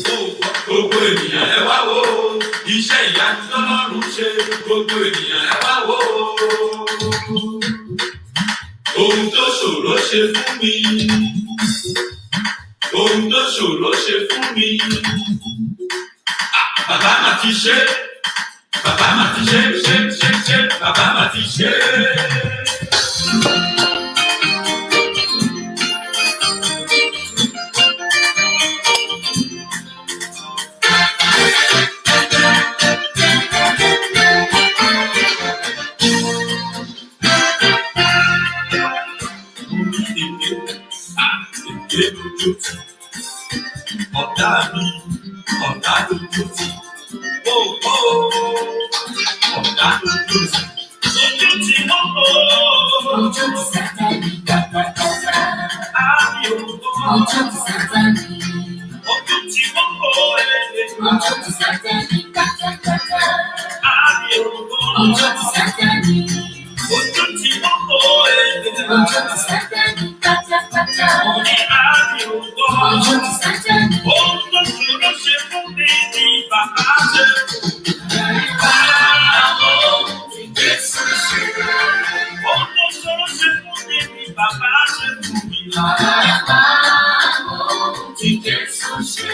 Gbogbo ènìyàn ẹ wá wò ó, iṣẹ́ ìyanu tọ́lọ́run ṣe, gbogbo ènìyàn ẹ wá wò ó. Ohun tó ṣòro ṣe fún mi, ohun tó ṣòro ṣe fún mi. Bàbá mà ti ṣe, bàbá mà ti ṣe, bàbá mà ti ṣe. Ọ̀tá mi, ọ̀tá lójú ti, ọ̀tá lójú ti, ojú ti wọ́n kó. Ojú ti Sátánì pátápátá. Àmì òkú. Ojú ti Sátánì. Ojú ti wọ́n kó. Ojú ti Sátánì pátápátá. Àmì òkú. Ojú ti Sátánì. Ojú ti wọ́n kó. Ojú ti Sátánì pátápátá. Ní àmì òkú. Ojú ti Sátánì. Ohun tó ṣòro ṣe fún mi ní bàbá ṣe. Báwo ti Jésù ṣe? Ohun tó ṣòro ṣe fún mi ní bàbá ṣe fún mi. Báwo ti Jésù ṣe?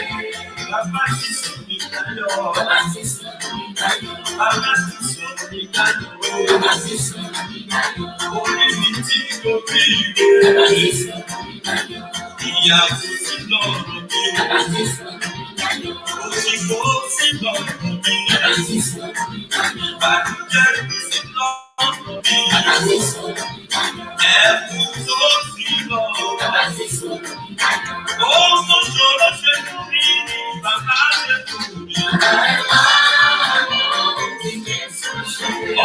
Bàbá ti sọ mí dayọ̀. Bàbá ti sọ mí dayọ̀. Bàbá ti sọ mí dayọ̀. Bàbá ti sọ mí dayọ̀. Orí mi tí kò bí ìwé. Bàbá ti sọ mí dayọ̀. Ìyàwó sí lọ́rùn mi. Bàbá ti sọ mí dayọ̀. Òṣìkò sí lọ́rùn mi. Bàbá ti sọ mí dayọ̀. Ìbànújẹ́ sí lọ́rùn mi. Bàbá ti sọ mí dayọ̀. Ẹ̀kún tó sí lọ́rùn. Bàbá ti sọ mí dayọ̀. Ohun tó ṣòro ṣe fún mi ni bàbá ṣe fún mi.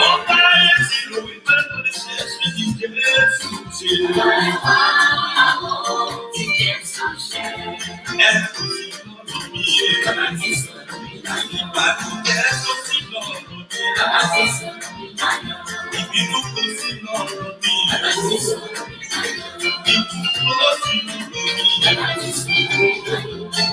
Ọ̀pá ẹ̀sìn ló wí pé kò lè ṣe é ṣe ní Jésù ṣe. Ẹ̀kún sí lọ́rùn mi. Ìbànújẹ́ tó sí lọ́rùn mi. Ìbínú kò sí lọ́rùn mi. Ìbùkún ló sí lọ́rùn mi.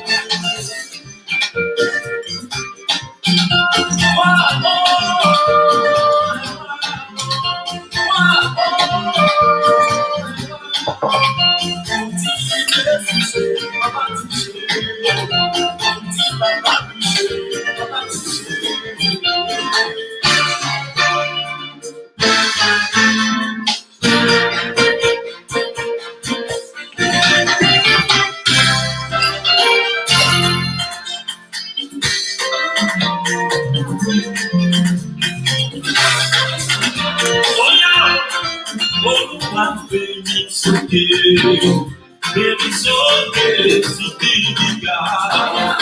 Baby, so good to be God.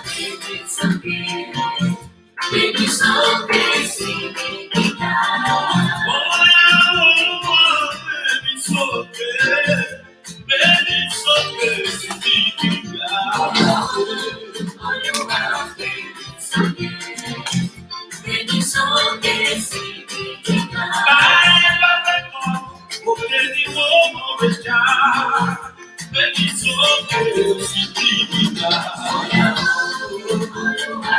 Baby, so good to be God. Baby, so good. Baby, so good to be God. Baby, so good to be God. Baby, so good to be God. Baby, so good. Baby, so good to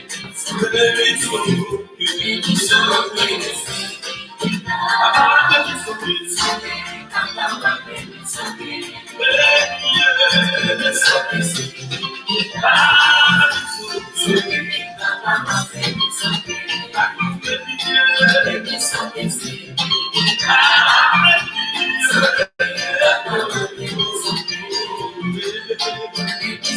be God. Baby, so good. Baby,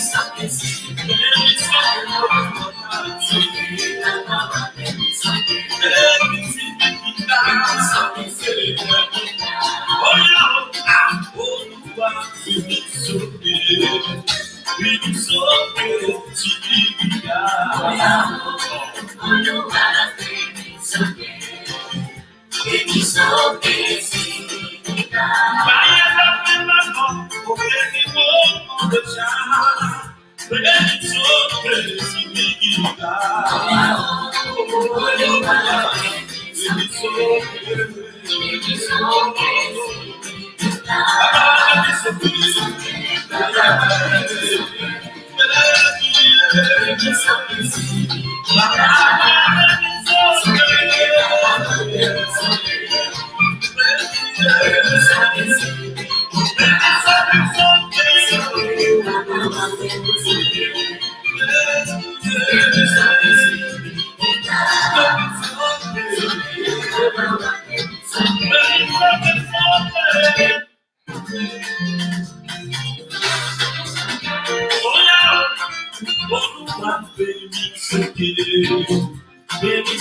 so good. Baby, so good to be God. Baby, so good. Baby, so good to be God. Baby, so Baby,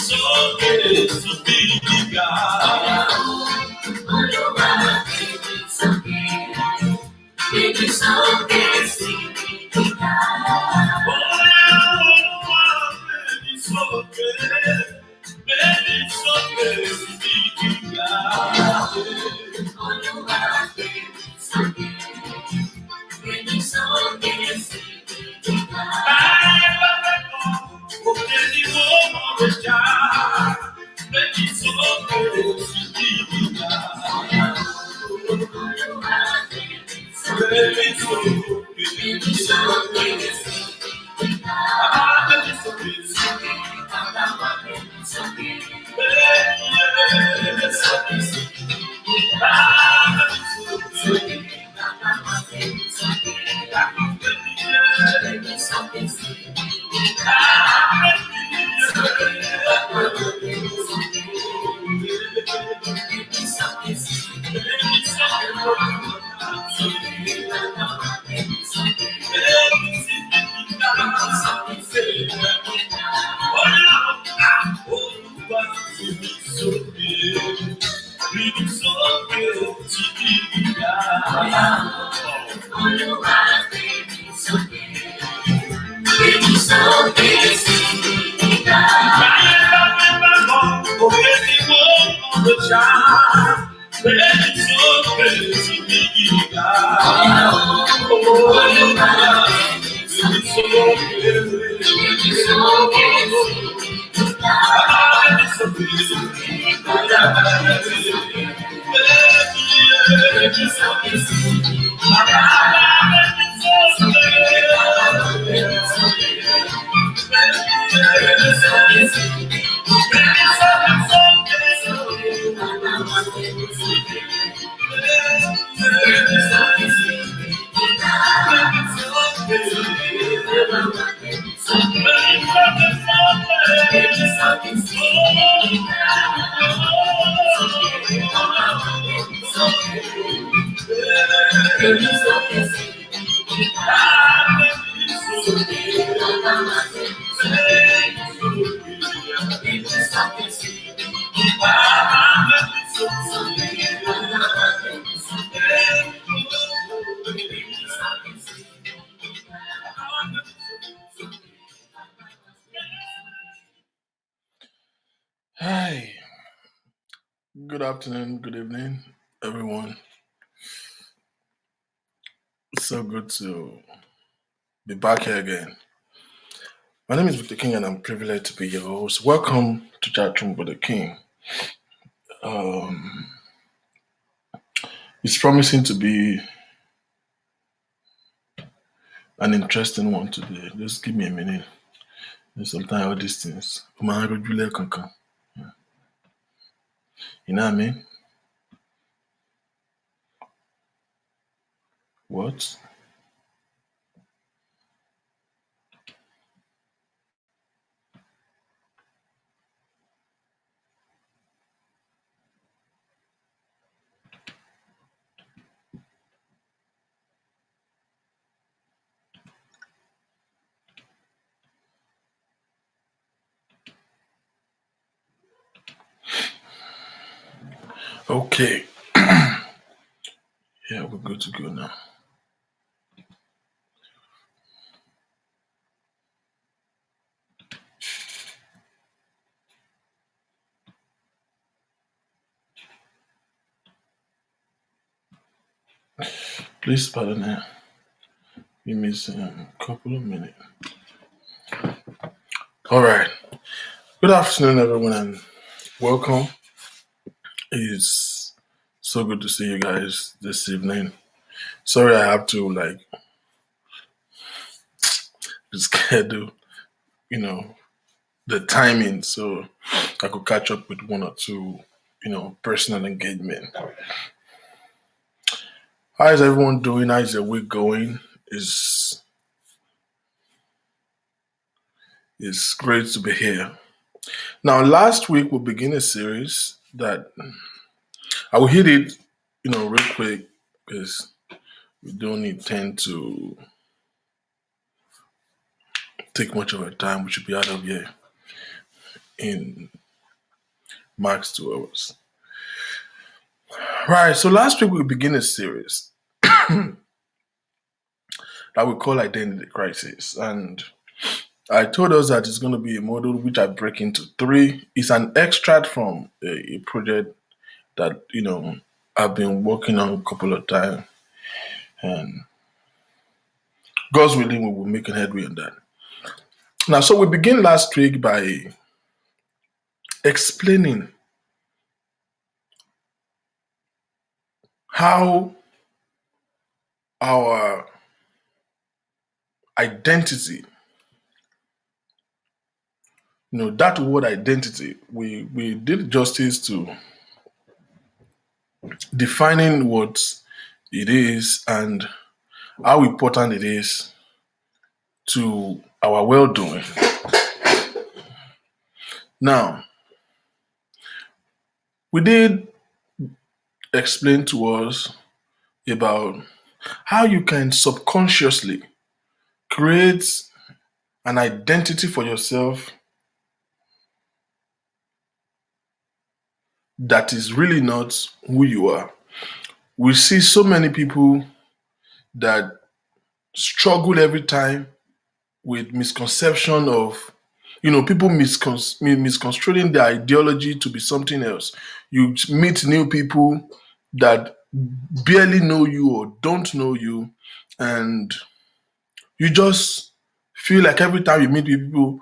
so good to be God. Baby, so good to be God. Baby, so good. Baby, so good to be God. Baby, so good to be Hi, good afternoon, good evening, everyone. It's so good to be back here again. My name is Victor King, and I'm privileged to be your host. Welcome to Chatroom with the King. Um, it's promising to be an interesting one today. Just give me a minute. Sometimes all these things, you know what I mean? What? Okay. Yeah, we're good to go now. Please pardon me. Give me a couple of minutes. All right. Good afternoon, everyone, and welcome. It's so good to see you guys this evening. Sorry, I have to schedule, the timing so I could catch up with one or two personal engagement. How is everyone doing? How is your week going? It's great to be here. Now, last week we began a series that I will hit it, real quick because we don't intend to take much of our time. We should be out of here in max 2 hours. Right. So last week we began a series that we call Identity Crisis, and I told us that it's going to be a model which I break into three. It's an extract from a project that I've been working on a couple of times, and God's willing, we will make a headway on that. Now, so we begin last week by explaining how our identity, that word identity, we did justice to defining what it is and how important it is to our well-doing. Now, we did explain to us about how you can subconsciously create an identity for yourself that is really not who you are. We see so many people that struggle every time with misconception of people misconstruing their ideology to be something else. You meet new people that barely know you or don't know you, and you just feel like every time you meet people,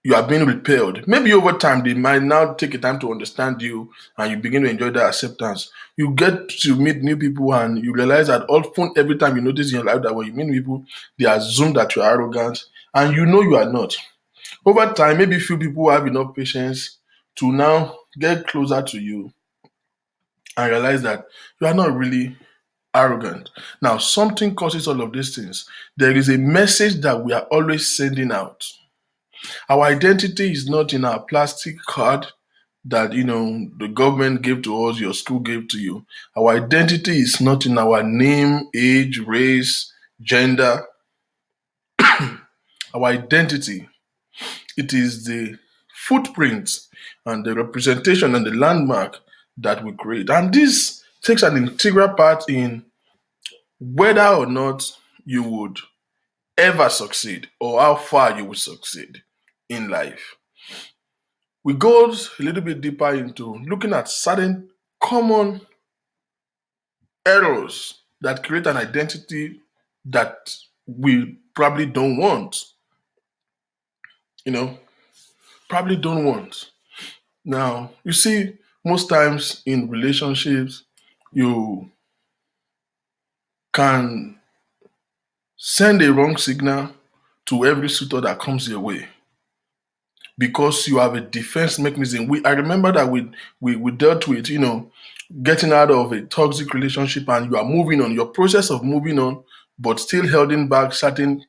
you are being repelled. Maybe over time, they might now take a time to understand you and you begin to enjoy that acceptance. You get to meet new people and you realize that often every time you notice in your life that when you meet people, they assume that you are arrogant and you are not. Over time, maybe few people have enough patience to now get closer to you and realize that you are not really arrogant. Now, something causes all of these things. There is a message that we are always sending out. Our identity is not in our plastic card that the government gave to us, your school gave to you. Our identity is not in our name, age, race, gender. Our identity, it is the footprint and the representation and the landmark that we create. And this takes an integral part in whether or not you would ever succeed or how far you will succeed in life. We go a little bit deeper into looking at certain common errors that create an identity that we probably don't want. Probably don't want. Now, you see, most times in relationships, you can send a wrong signal to every suitor that comes your way because you have a defense mechanism. I remember that we dealt with, getting out of a toxic relationship and you are moving on, your process of moving on, but still holding back certain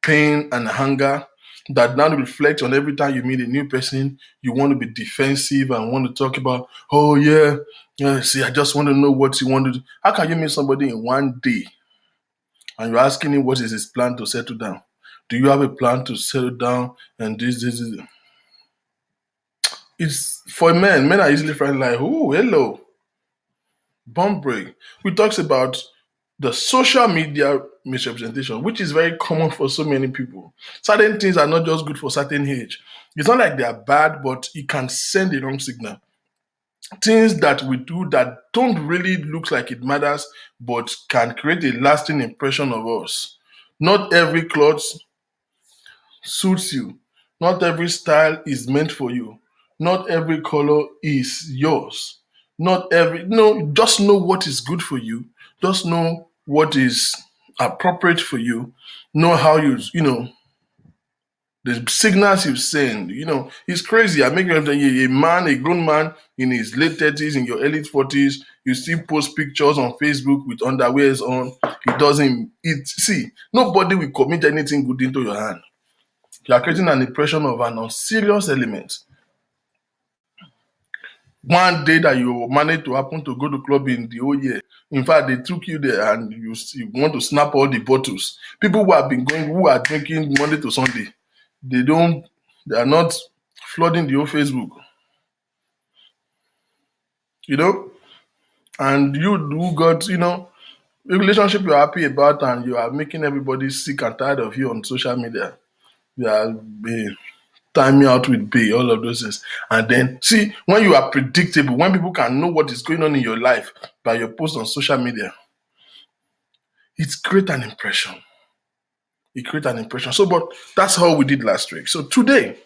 pain and hunger that now reflect on every time you meet a new person, you want to be defensive and want to talk about, oh yeah, see, I just want to know what you want to do. How can you meet somebody in one day and you're asking him what is his plan to settle down? Do you have a plan to settle down? And this. It's for men. Men are easily frightened, like, oh, hello, bomb break. We talks about the social media misrepresentation, which is very common for so many people. Certain things are not just good for certain age. It's not like they are bad, but it can send a wrong signal. Things that we do that don't really look like it matters, but can create a lasting impression of us. Not every cloth suits you. Not every style is meant for you. Not every color is yours. Not every no, just know what is good for you. Just know what is appropriate for you. Know how you The signals you send, it's crazy. I make a man, a grown man in his late 30s, in your early 40s, you still post pictures on Facebook with underwears on. See, nobody will commit anything good into your hand. You are creating an impression of an unserious element. One day that you manage to happen to go to club in the whole year, in fact, they took you there and you want to snap all the bottles. People who have been going, who are drinking Monday to Sunday, they are not flooding the whole Facebook, and you who got, a relationship you're happy about and you are making everybody sick and tired of you on social media. You are time me out with pay, all of those things. And then see, when you are predictable, when people can know what is going on in your life by your post on social media, it creates an impression. So, but that's how we did last week. So today,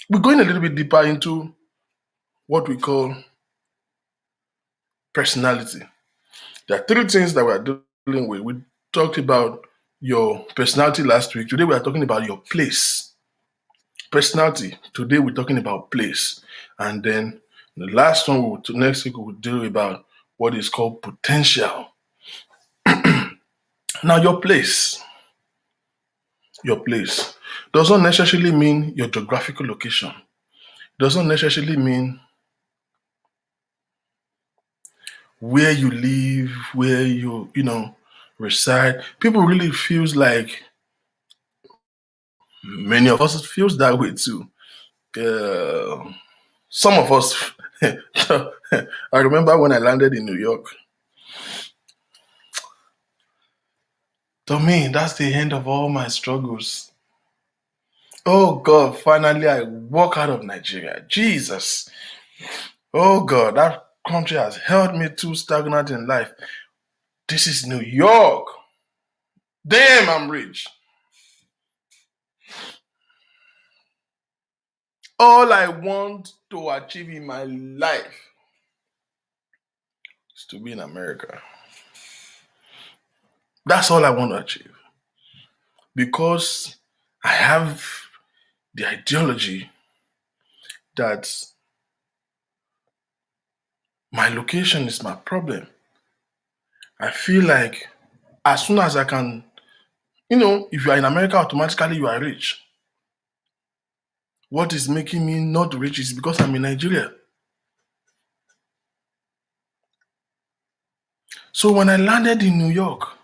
we're going a little bit deeper into what we call personality. There are three things that we're dealing with. We talked about your personality last week. Today, we are talking about your place. Personality. Today, we're talking about place. And then the last one, next week, we'll deal about what is called potential. Now, your place does not necessarily mean your geographical location. Does not necessarily mean where you live, where you reside. People really feels like, many of us feels that way too. Some of us, I remember when I landed in New York. To me, that's the end of all my struggles. Oh God, finally I walk out of Nigeria. Jesus. Oh God, that country has held me too stagnant in life. This is New York. Damn, I'm rich. All I want to achieve in my life is to be in America. That's all I want to achieve. Because I have the ideology that my location is my problem. I feel like as soon as I can, if you are in America, automatically you are rich. What is making me not rich is because I'm in Nigeria. So when I landed in New York,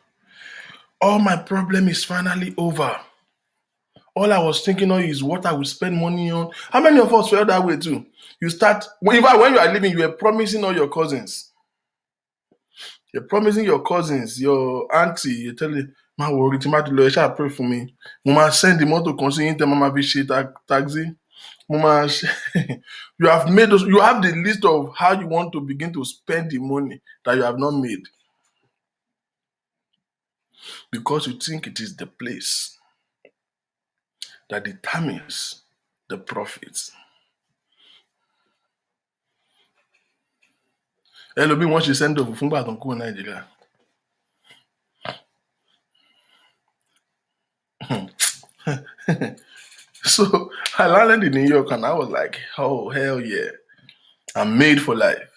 all my problem is finally over. All I was thinking of is what I will spend money on. How many of us felt that way too? You start, when you are living, you are promising all your cousins. You're promising your cousins, your auntie, you're telling, "Ma worry, you shall pray for me. Mama send the motor consigning them, Mama be taxi. Mama, you have the list of how you want to begin to spend the money that you have not made. Because you think it is the place that determines the profits. Elobi wants to send over from Baton Nigeria. So I landed in New York and I was like, oh, hell yeah. I'm made for life.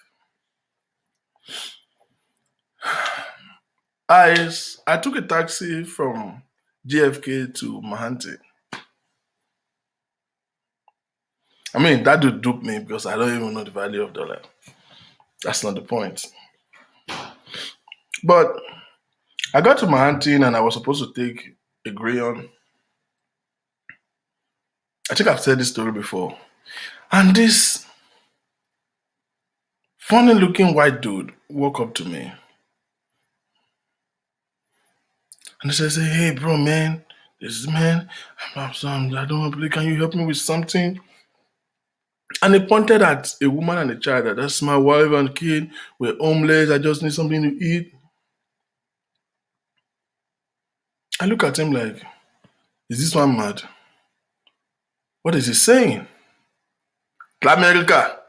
I took a taxi from JFK to Manhattan. I mean, that would dupe me because I don't even know the value of dollar. That's not the point. But I got to Manhattan and I was supposed to take a Greyhound. I think I've said this story before. And this funny looking white dude walked up to me. And he says, hey, bro, man, I don't want to play. Can you help me with something? And he pointed at a woman and a child. That's my wife and kid. We're homeless. I just need something to eat. I look at him like, is this one mad? What is he saying? America.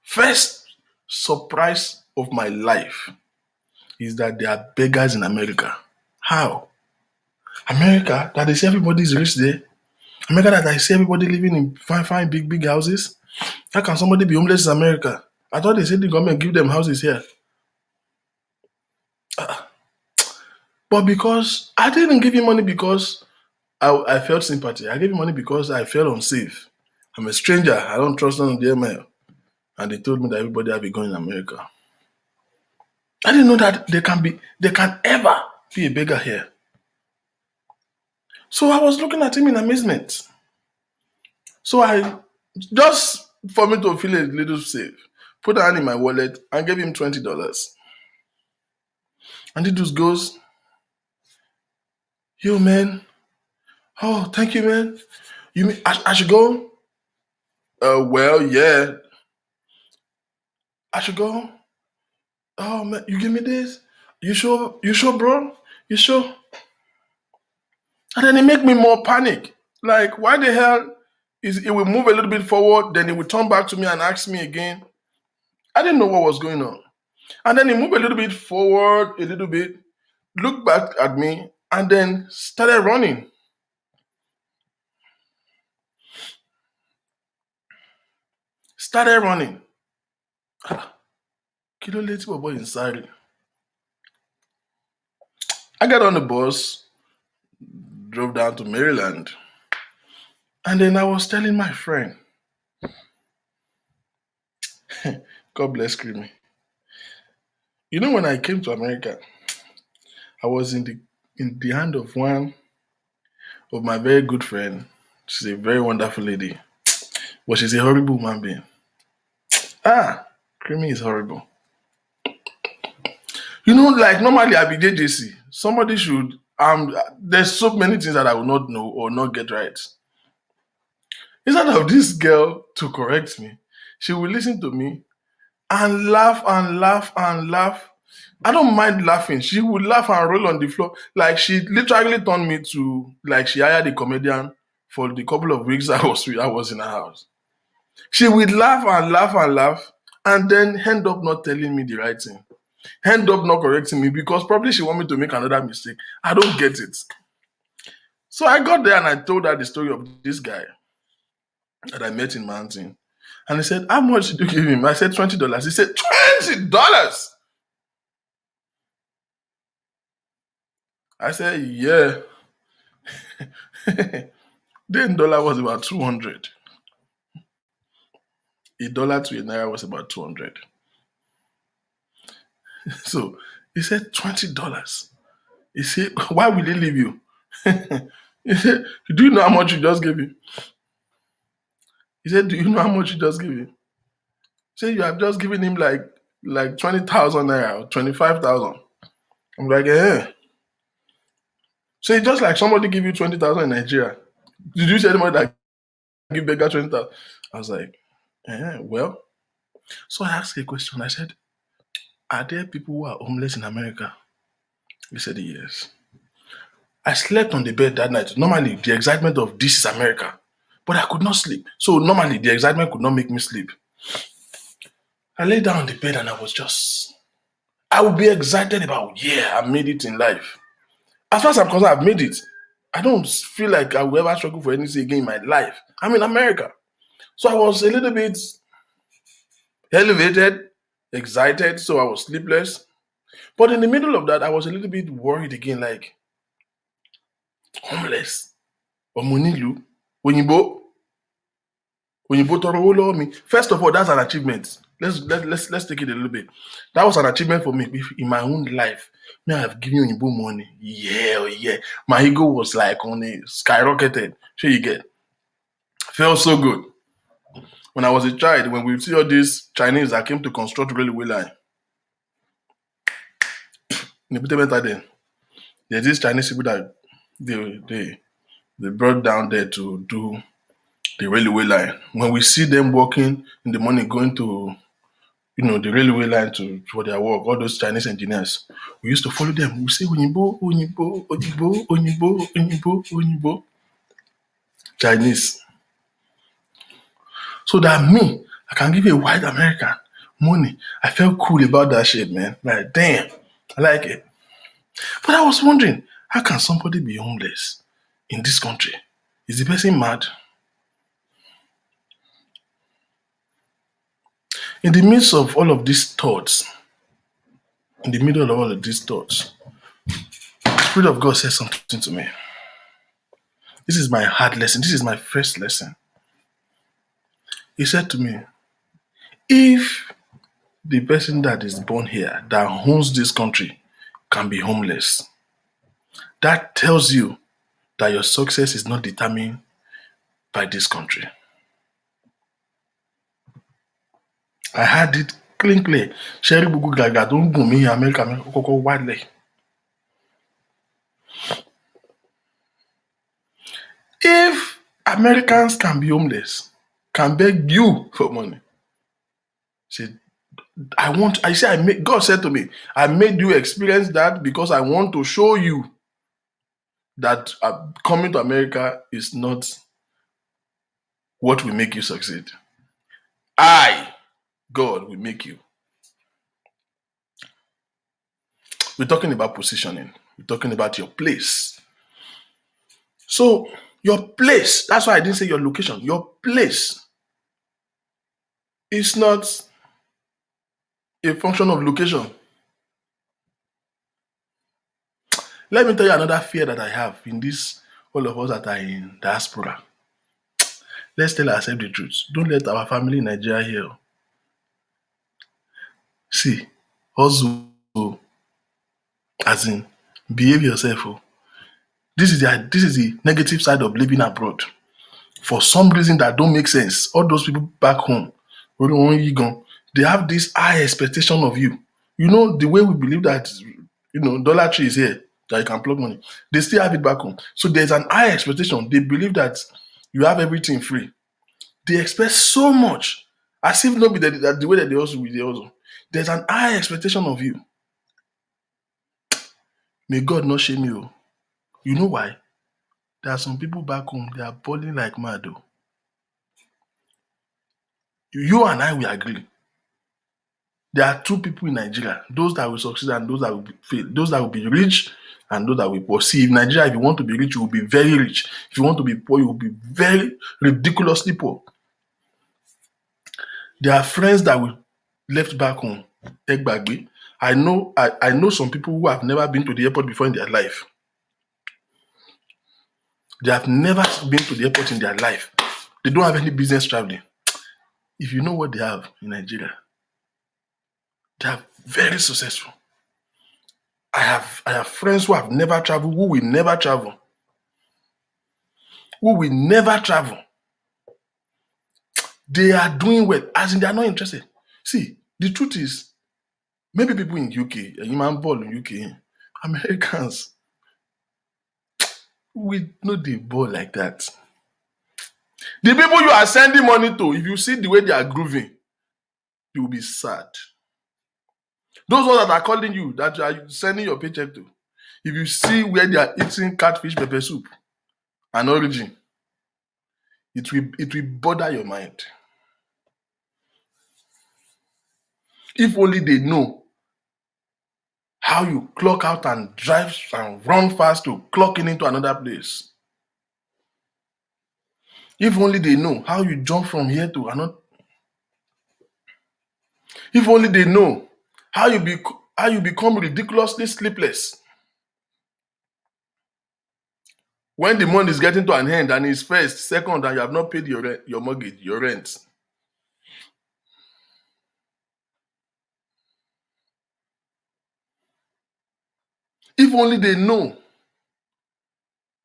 First surprise of my life is that there are beggars in America. How? America, that is everybody's rich there. America that I see everybody living in fine, big houses. How can somebody be homeless in America? I thought they said the government give them houses here. But because I didn't give him money because I felt sympathy. I gave him money because I felt unsafe. I'm a stranger. I don't trust them on the email. And they told me that everybody have been going in America. I didn't know that they can ever be a beggar here. So I was looking at him in amazement. So I just for me to feel a little safe, put a hand in my wallet and gave him $20. And he just goes, yo man, oh thank you man. You mean I should go? Well, yeah. I should go. Oh man, you give me this? You sure? You sure, bro? You sure? And then it make me more panic. Like, why the hell is it will move a little bit forward, then it will turn back to me and ask me again? I didn't know what was going on. And then he moved a little bit forward, a little bit, looked back at me, and then started running. Started running. Kilo late boy inside. I got on the bus, drove down to Maryland. And then I was telling my friend, God bless Creamy. You know, when I came to America, I was in the hand of one of my very good friend. She's a very wonderful lady, but she's a horrible human being. Creamy is horrible. You know, like normally I be JJC. Somebody should there's so many things that I will not know or not get right. Instead of this girl to correct me, she will listen to me and laugh and laugh and laugh. I don't mind laughing. She would laugh and roll on the floor. Like she literally turned me to like she hired a comedian for the couple of weeks I was in her house. She would laugh and laugh and laugh and then end up not telling me the right thing. End up not correcting me because probably she want me to make another mistake. I don't get it. So I got there and I told her the story of this guy that I met in Mountain. And he said, how much did you give him? I said $20. He said, $20? I said, yeah. Then dollar was about 200. A dollar to a naira was about 200. So he said, $20. He said, why will he leave you? He said, do you know how much you just gave him? He said, do you know how much you just gave him? He said, you have just given him like 20,000 naira or 25,000. I'm like, eh. So it's just like somebody give you 20,000 in Nigeria. Did you say anybody that give beggar 20,000? I was like, well. So I asked a question. I said, are there people who are homeless in America? He said, yes. I slept on the bed that night. Normally, the excitement of this is America. But I could not sleep. So normally, the excitement could not make me sleep. I lay down on the bed and I would be excited about, yeah, I made it in life. As far as I'm concerned, I've made it. I don't feel like I will ever struggle for anything again in my life. I'm in America. So I was a little bit elevated, excited, so I was sleepless. But in the middle of that, I was a little bit worried again, like, homeless. Omunilu. Oyinbo tọrọ owó lọ́wọ́ mi. First of all, that's an achievement. Let's take it a little bit. That was an achievement for me in my own life. Me, I have given Oyinbo money. Yeah. My ego was like on a skyrocketed. Sure you get. Felt so good. When I was a child, when we see all these Chinese that came to construct railway line, then there's these Chinese people that they brought down there to do the railway line. When we see them walking in the morning going to the railway line for their work, all those Chinese engineers, we used to follow them. We say Oyinbo, Oyinbo, Oyinbo, Oyinbo, Oyinbo, Oyinbo. Chinese. So that me, I can give a white American money. I felt cool about that shit, man. Like, damn, I like it. But I was wondering, how can somebody be homeless in this country? Is the person mad? In the midst of all of these thoughts, in the middle of all of these thoughts, the Spirit of God said something to me. This is my hard lesson. This is my first lesson. He said to me, if the person that is born here, that owns this country, can be homeless, that tells you that your success is not determined by this country. I had it clean. Sherry Bugu Gaga don't go me America widely. If Americans can be homeless, can beg you for money, say, God said to me, I made you experience that because I want to show you that coming to America is not what will make you succeed. God, will make you. We're talking about positioning. We're talking about your place. So, your place, that's why I didn't say your location. Your place is not a function of location. Let me tell you another fear that I have in this, all of us that are in diaspora. Let's tell ourselves the truth. Don't let our family in Nigeria hear. See, also, as in, behave yourself. This is the negative side of living abroad. For some reason that don't make sense, all those people back home, they have this high expectation of you. You know, the way we believe that, Dollar Tree is here, that you can plug money. They still have it back home. So there's an high expectation. They believe that you have everything free. They expect so much, as if not be that the way that they also will. They also. There's an high expectation of you. May God not shame you. You know why? There are some people back home, they are balling like mad. You and I will agree. There are two people in Nigeria, those that will succeed and those that will fail, those that will be rich and those that will be poor. See, in Nigeria, if you want to be rich, you will be very rich. If you want to be poor, you will be very ridiculously poor. There are friends that will left back home. I know some people who have never been to the airport before in their life. They have never been to the airport in their life. They don't have any business traveling. If you know what they have in Nigeria, they are very successful. I have friends who have never traveled, who will never travel. They are doing well, as in they are not interested. See, the truth is, maybe people in UK, human ball in UK, Americans, we know the ball like that. The people you are sending money to, if you see the way they are grooving, you will be sad. Those ones that are calling you, that you are sending your paycheck to, if you see where they are eating catfish pepper soup and origin, it will bother your mind. If only they know how you clock out and drive and run fast to clock in into another place. If only they know how you jump from here to another. If only they know how you become ridiculously sleepless when the month is getting to an end and it's first, second, and you have not paid your mortgage, your rent. If only they know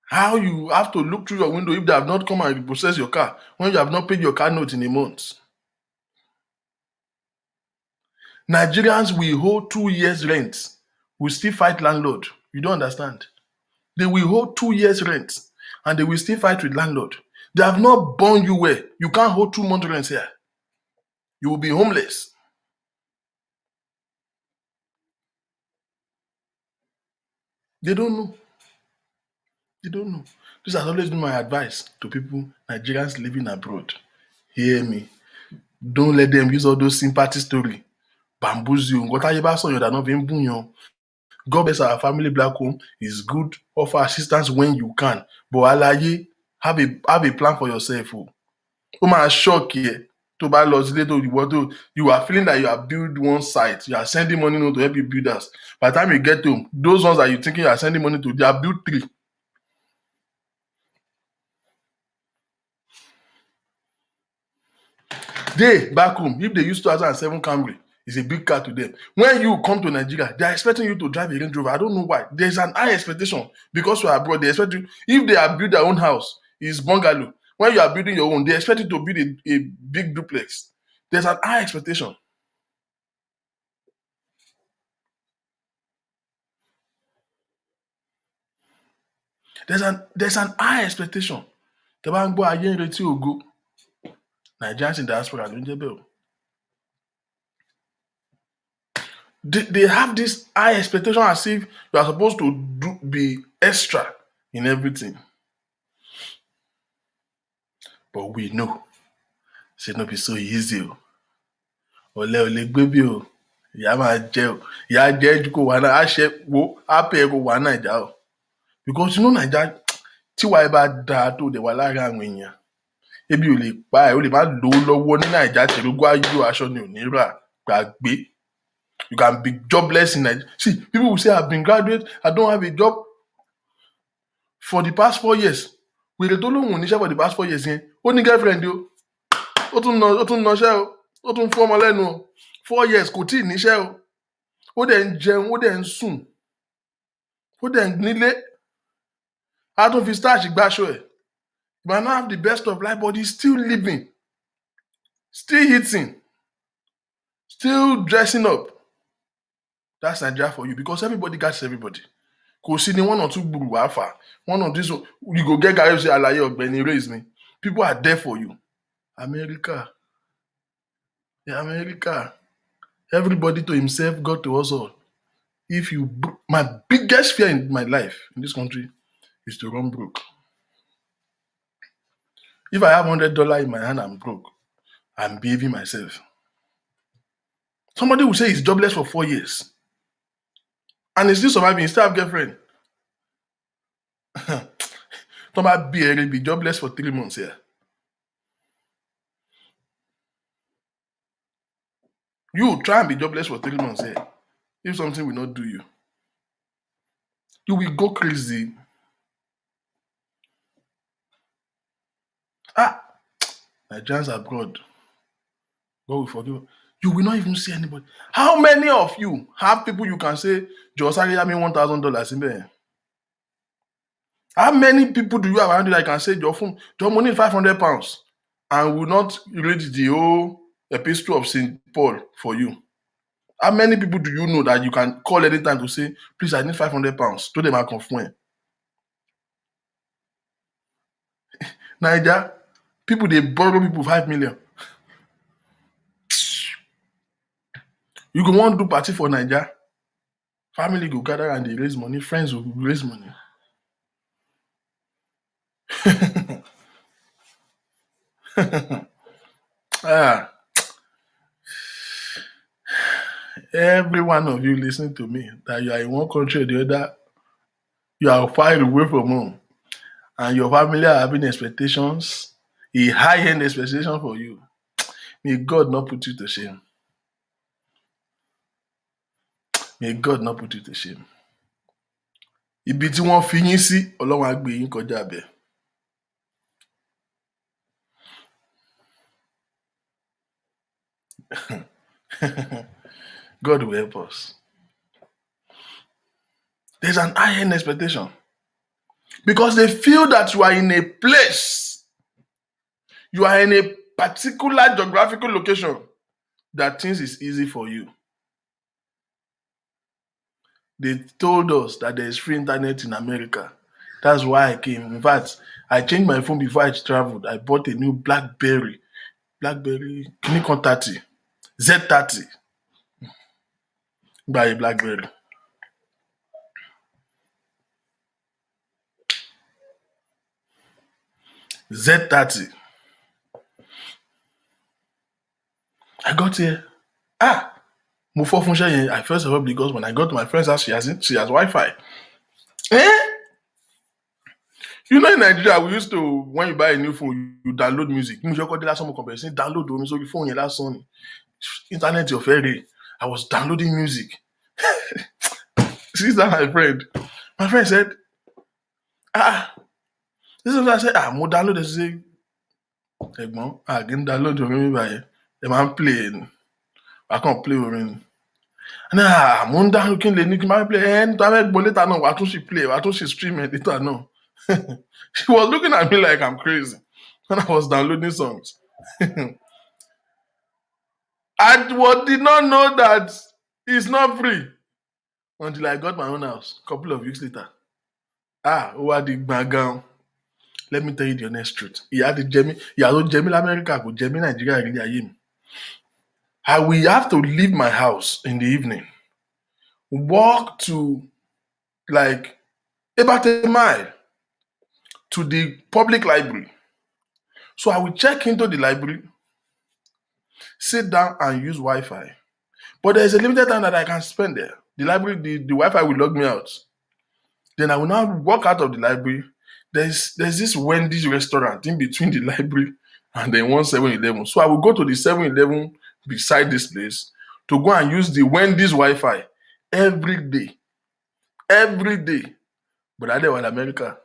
how you have to look through your window if they have not come and repossess your car when you have not paid your car note in a month. Nigerians will hold 2 years rent, will still fight landlord. You don't understand. They will hold 2 years rent and they will still fight with landlord. They have not born you well. You can't hold 2 months rent here. You will be homeless. They don't know. This has always been my advice to people, Nigerians living abroad. Hear me. Don't let them use all those sympathy story. Bamboozle you. God bless our family back home. It's good. Offer assistance when you can. But alaye, Have a plan for yourself. Ó máa shock yẹ tó bá lọ sílé tó ìwọ tó you are feeling that you are build one site, you are sending money to help you build house. By the time you get home, those ones that you thinking you are sending money to, they are built 3. They back home, if they use 2007 Camry, it's a big car to them. When you come to Nigeria, they are expecting you to drive a Range Rover. I don't know why. There's an high expectation because you are abroad. They expect you, if they are build their own house, it's bungalow. When you are building your own, they expect you to build a big duplex. There's an high expectation. There's an high expectation. Tẹ́ bá ń gbọ́ ayé ń retí ògo. Nigerians in diaspora ló ń jẹ́ bẹ́ẹ̀ o. They have this high expectation as if you are supposed to be extra in everything. But we know, say no be so easy o. Ọ̀lẹ ò lè gbé bí o. Ìyá máa jẹ o. Ìyá jẹ́ ju kó wà náà. Á ṣe wo á pè é kó wà Naija o. Because you know Naija tí wàá ẹ bá dáa tó dẹ̀ wà láàárín àwọn èèyàn. Ebi ò lè pa ẹ̀, o lè má lówó lọ́wọ́ ní Naija tẹ̀lógún ayọ̀ aṣọ ni ò ní rà gbàgbé. You can be jobless in Nigeria. See, people will say, I've been graduate, I don't have a job for the past 4 years. Wèrè tó lóhùn oníṣẹ́ for the past 4 years yẹn, ó ní girlfriend o. Ó tún nọṣẹ́ o. Ó tún fún ọmọ lẹ́nu o. 4 years kò tíì níṣẹ́ o. Ó dẹ̀ ń jẹun, ó dẹ̀ ń sùn. Ó dẹ̀ ń nílé. Á tún fi starch gbáṣọ ẹ̀. He might not have the best of life, but he's still living. Still eating. Still dressing up. That's Nigeria for you because everybody gets everybody. Kò sí ni one or two gbùrù wá fà. One of these, you go get guys say Alaye Ọ̀gbẹ́ni raise me. People are there for you. America. Yeah, America. Everybody to himself, God to us all. My biggest fear in my life in this country is to run broke. If I have $100 in my hand, I'm broke. I'm behaving myself. Somebody will say he's jobless for 4 years. And he's still surviving, he still have girlfriend. Somebody be jobless for 3 months here. You try and be jobless for 3 months here. If something will not do you, you will go crazy. Nigerians abroad, God will forgive. You will not even see anybody. How many of you have people you can say, Josari, I mean $1,000 in there? How many people do you have around you that can say, your money is £500 and will not read the whole epistle of St. Paul for you? How many people do you know that you can call anytime to say, please, I need £500 to them I confirm? Naija, people, they borrow people 5 million. You go want to do party for Naija. Family go gather and they raise money. Friends will raise money. Every one of you listening to me, that you are in one country or the other, you are far away from home, and your family are having expectations, a high-end expectation for you. May God not put you to shame. May God not put you to shame. Ibi tí wọ́n fi yín sí, Ọlọ́run á gbé yín kọjá bẹ̀. God will help us. There's an high-end expectation. Because they feel that you are in a place, you are in a particular geographical location, that things is easy for you. They told us that there is free internet in America. That's why I came. In fact, I changed my phone before I traveled. I bought a new BlackBerry Nikon 30, Z30. Buy a BlackBerry. Z30. I got here. I first of all, because when I got to my friend's house, she has Wi-Fi. You know, in Nigeria, we used to, when you buy a new phone, you download music. You just download the phone, last Sony. Internet, your ferry. I was downloading music. Sister, my friend said, this is what I said, mo download this. Say, I can download your music by the man playing. I can't play orin. Mo ń download kí n lè ní kí n máa play ẹni tó abẹ́ gbọ́ later náà wàá tún ṣe play wàá tún ṣe stream ẹ̀ later náà. She was looking at me like I'm crazy when I was downloading songs. I did not know that it's not free until I got my own house a couple of weeks later. Ó wá di gbọ̀ngàn. Let me tell you the honest truth. Ìyá tó jẹ mí l'Amẹ́ríkà kò jẹ mí Nàìjíríà rí ayé mi. I will have to leave my house in the evening, walk to like about a mile to the public library. So I will check into the library, sit down and use Wi-Fi. But there's a limited time that I can spend there. The library, the Wi-Fi will log me out. Then I will now walk out of the library. There's this Wendy's restaurant in between the library and then 7-Eleven. So I will go to the 7-Eleven beside this place to go and use the Wendy's Wi-Fi every day. Every day. But I was in America.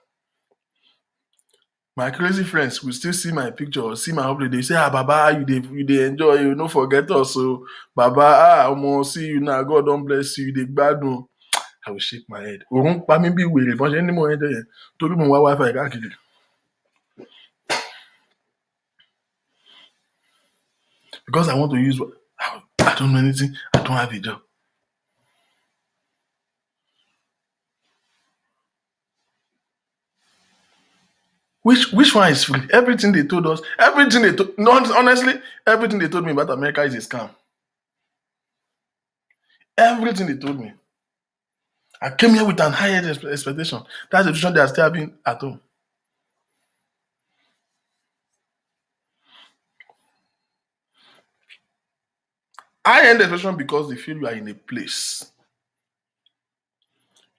My crazy friends will still see my picture or see my upload. They say, Baba, you dey enjoy, you no forget us. So, Baba, Omo, see you now. God don't bless you. They gbadun. I will shake my head. Òrùn pa mí bí wèrè bọ́n ṣe ní mò ń jẹ́ yẹn torí mo wá Wi-Fi káàkiri. Because I want to use, I don't know anything. I don't have a job. Which one is free? Everything they told us, honestly, everything they told me about America is a scam. Everything they told me. I came here with an higher expectation. That's the decision they are still having at home. High-end expectation because they feel you are in a place.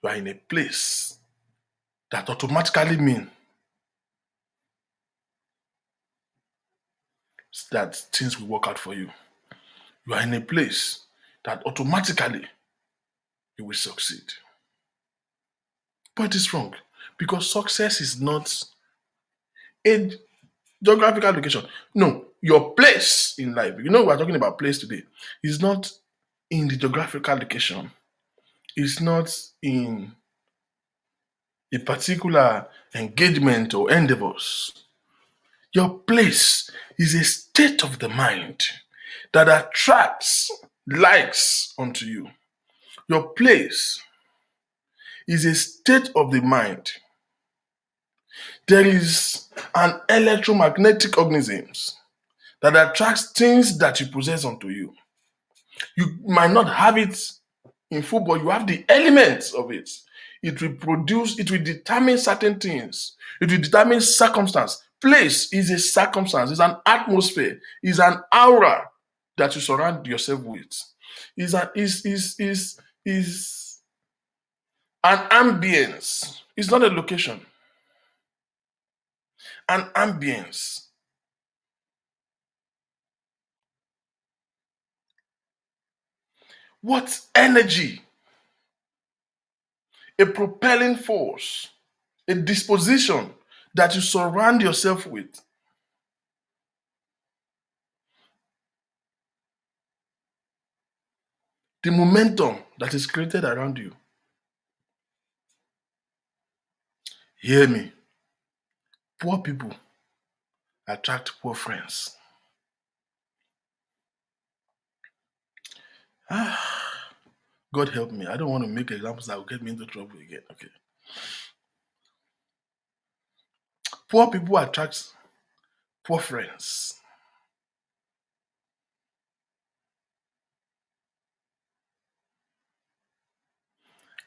You are in a place that automatically means that things will work out for you. You are in a place that automatically you will succeed. But it's wrong because success is not a geographical location. No, your place in life, we're talking about place today, is not in the geographical location. It's not in a particular engagement or endeavors. Your place is a state of the mind that attracts likes onto you. Your place is a state of the mind. There is an electromagnetic organisms that attracts things that you possess onto you. You might not have it in full, but you have the elements of it. It will determine certain things. It will determine circumstance. Place is a circumstance, it's an atmosphere, it's an aura that you surround yourself with. Is an ambience. It's not a location. An ambience. What energy? A propelling force, a disposition that you surround yourself with. The momentum that is created around you. Hear me. Poor people attract poor friends. God help me. I don't want to make examples that will get me into trouble again. Okay. Poor people attract poor friends.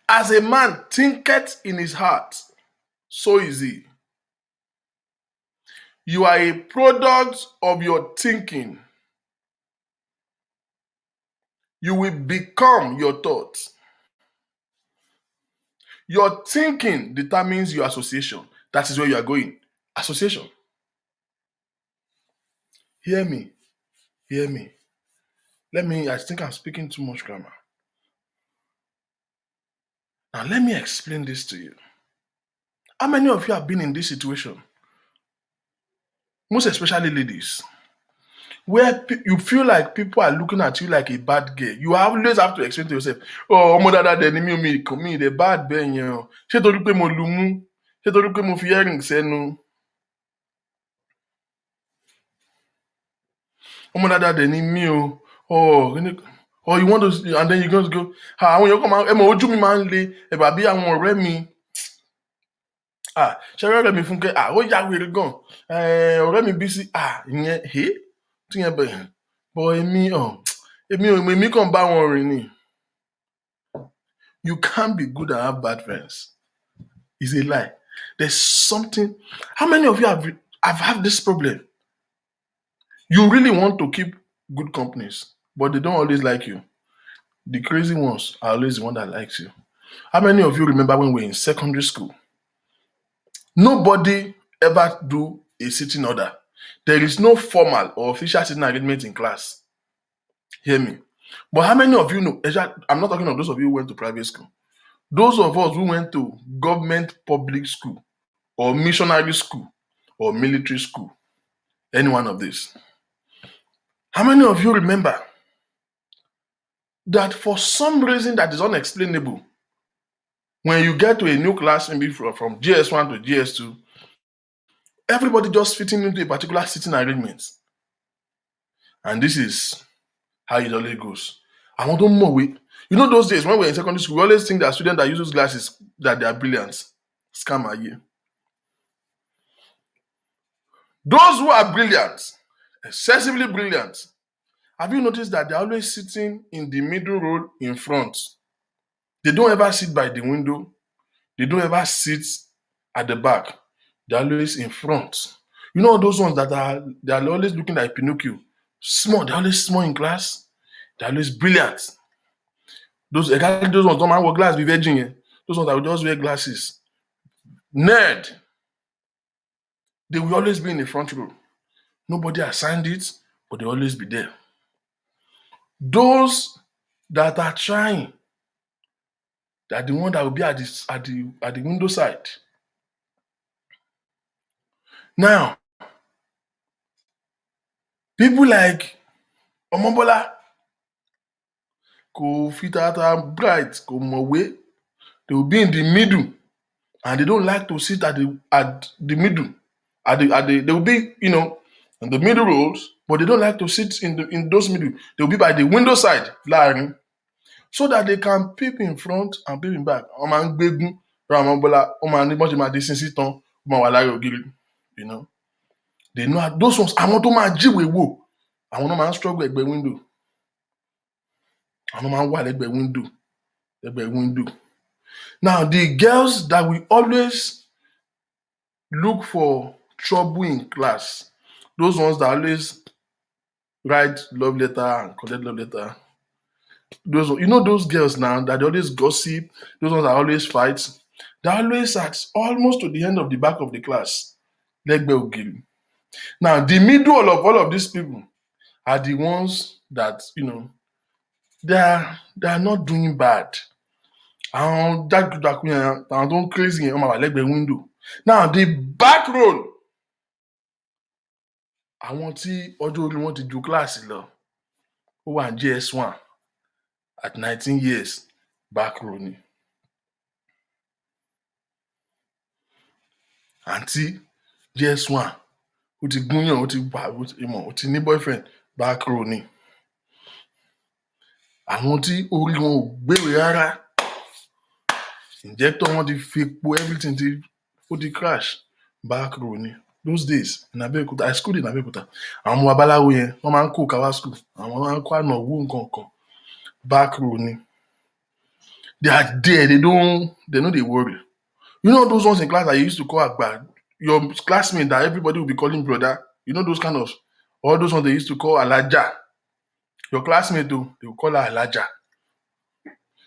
As a man thinketh in his heart, so is he. You are a product of your thinking. You will become your thoughts. Your thinking determines your association. That is where you are going. Association. Hear me. Hear me. I think I'm speaking too much grammar. Now let me explain this to you. How many of you have been in this situation? Most especially ladies, where you feel like people are looking at you like a bad girl. You always have to explain to yourself, oh, ọmọ dáadáa dẹ̀ ni mi kàn mí the bad bẹ́ẹ̀ yẹn o. Ṣé torí pé mo lu mú? Ṣé torí pé mo fi earring sẹ́nu? Ọmọ dáadáa dẹ̀ ni mí o. Oh, you want to, and then you just go, àwọn èèyàn kan máa, ẹ mọ̀ ojú mi máa ń le, ẹ̀bà bí àwọn ọ̀rẹ́ mi. Ṣé ọ̀rẹ́ mi Fúnkẹ́, ó yá wèrè gan. Ọ̀rẹ́ mi Bísí, ìyẹn, tí yẹn bẹ̀rẹ̀. But èmi kàn bá wọn rìn ni. You can't be good and have bad friends. It's a lie. There's something. How many of you have had this problem? You really want to keep good companies, but they don't always like you. The crazy ones are always the one that likes you. How many of you remember when we were in secondary school? Nobody ever do a sitting order. There is no formal or official sitting arrangement in class. Hear me. But how many of you know? I'm not talking of those of you who went to private school. Those of us who went to government public school or missionary school or military school, any one of these. How many of you remember that for some reason that is unexplainable, when you get to a new class, maybe from GS1 to GS2, everybody just fitting into a particular sitting arrangement? And this is how it always goes. I want to more way. You know those days when we were in secondary school, we always think that students that use those glasses, that they are brilliant. Scam are you? Those who are brilliant, excessively brilliant, have you noticed that they're always sitting in the middle row in front? They don't ever sit by the window. They don't ever sit at the back. They're always in front. You know those ones that they're always looking like Pinocchio. Small, they're always small in class. They're always brilliant. Those ones don't wear glasses, be virgin. Those ones that will just wear glasses. Nerd. They will always be in the front row. Nobody assigned it, but they always be there. Those that are trying, they're the one that will be at the window side. Now, people like Omobola, Ko Fitata Bright, Ko Mowe, they will be in the middle, and they don't like to sit at the middle. They will be, in the middle rows, but they don't like to sit in those middle. They will be by the window side, lying, so that they can peep in front and peep in back. They know those ones. Àwọn tó máa jíwèé wò, àwọn náà máa ń struggle ẹgbẹ́ window. Àwọn náà máa ń wà lẹ́gbẹ̀ẹ́ window. Now, the girls that we always look for trouble in class, those ones that always write love letter and collect love letter, those girls now that they always gossip, those ones that always fight, they're always at almost to the end of the back of the class. Lẹ́gbẹ̀ẹ́ ògiri. Now, the middle of all of these people are the ones that, they are not doing bad. Àwọn jákujàku yẹn, àwọn tó ń crazy yẹn, wọ́n máa wà lẹ́gbẹ̀ẹ́ window. Now, the back row, àwọn tí ọjọ́ orí wọn ti ju kíláàsì lọ, ó wà ní GS1 at 19 years, back row ni. Àǹtí GS1, ó ti gúnyàn, ó ti ní boyfriend, back row ni. Àwọn tí orí wọn ò gbéwèé rárá, injector wọn ti fi epo, everything ti crash, back row ni. Those days in Abeokuta, I schooled in Abeokuta. Àwọn ọmọ babaláwo yẹn, wọ́n máa ń kó kawa school. Àwọn máa ń kó àná owó nǹkan. Back row ni. They are there. They know they worry. You know those ones in class that you used to call Agba, your classmate that everybody will be calling brother. You know those kind of, all those ones they used to call Alaja. Your classmate though, they will call her Alaja.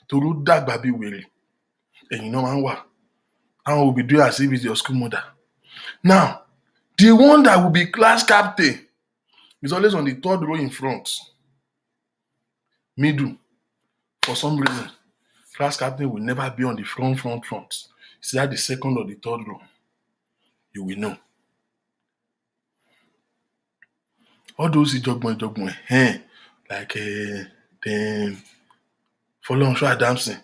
Tolu dàgbà bí wèrè. Ẹ̀yin náà máa ń wà. And will be doing as if it's your school mother. Now, the one that will be class captain is always on the third row in front. Middle. For some reason, class captain will never be on the front. It's either the second or the third row. You will know. All those ijogbon, like then Fọlọ́runṣọ́ Adamson,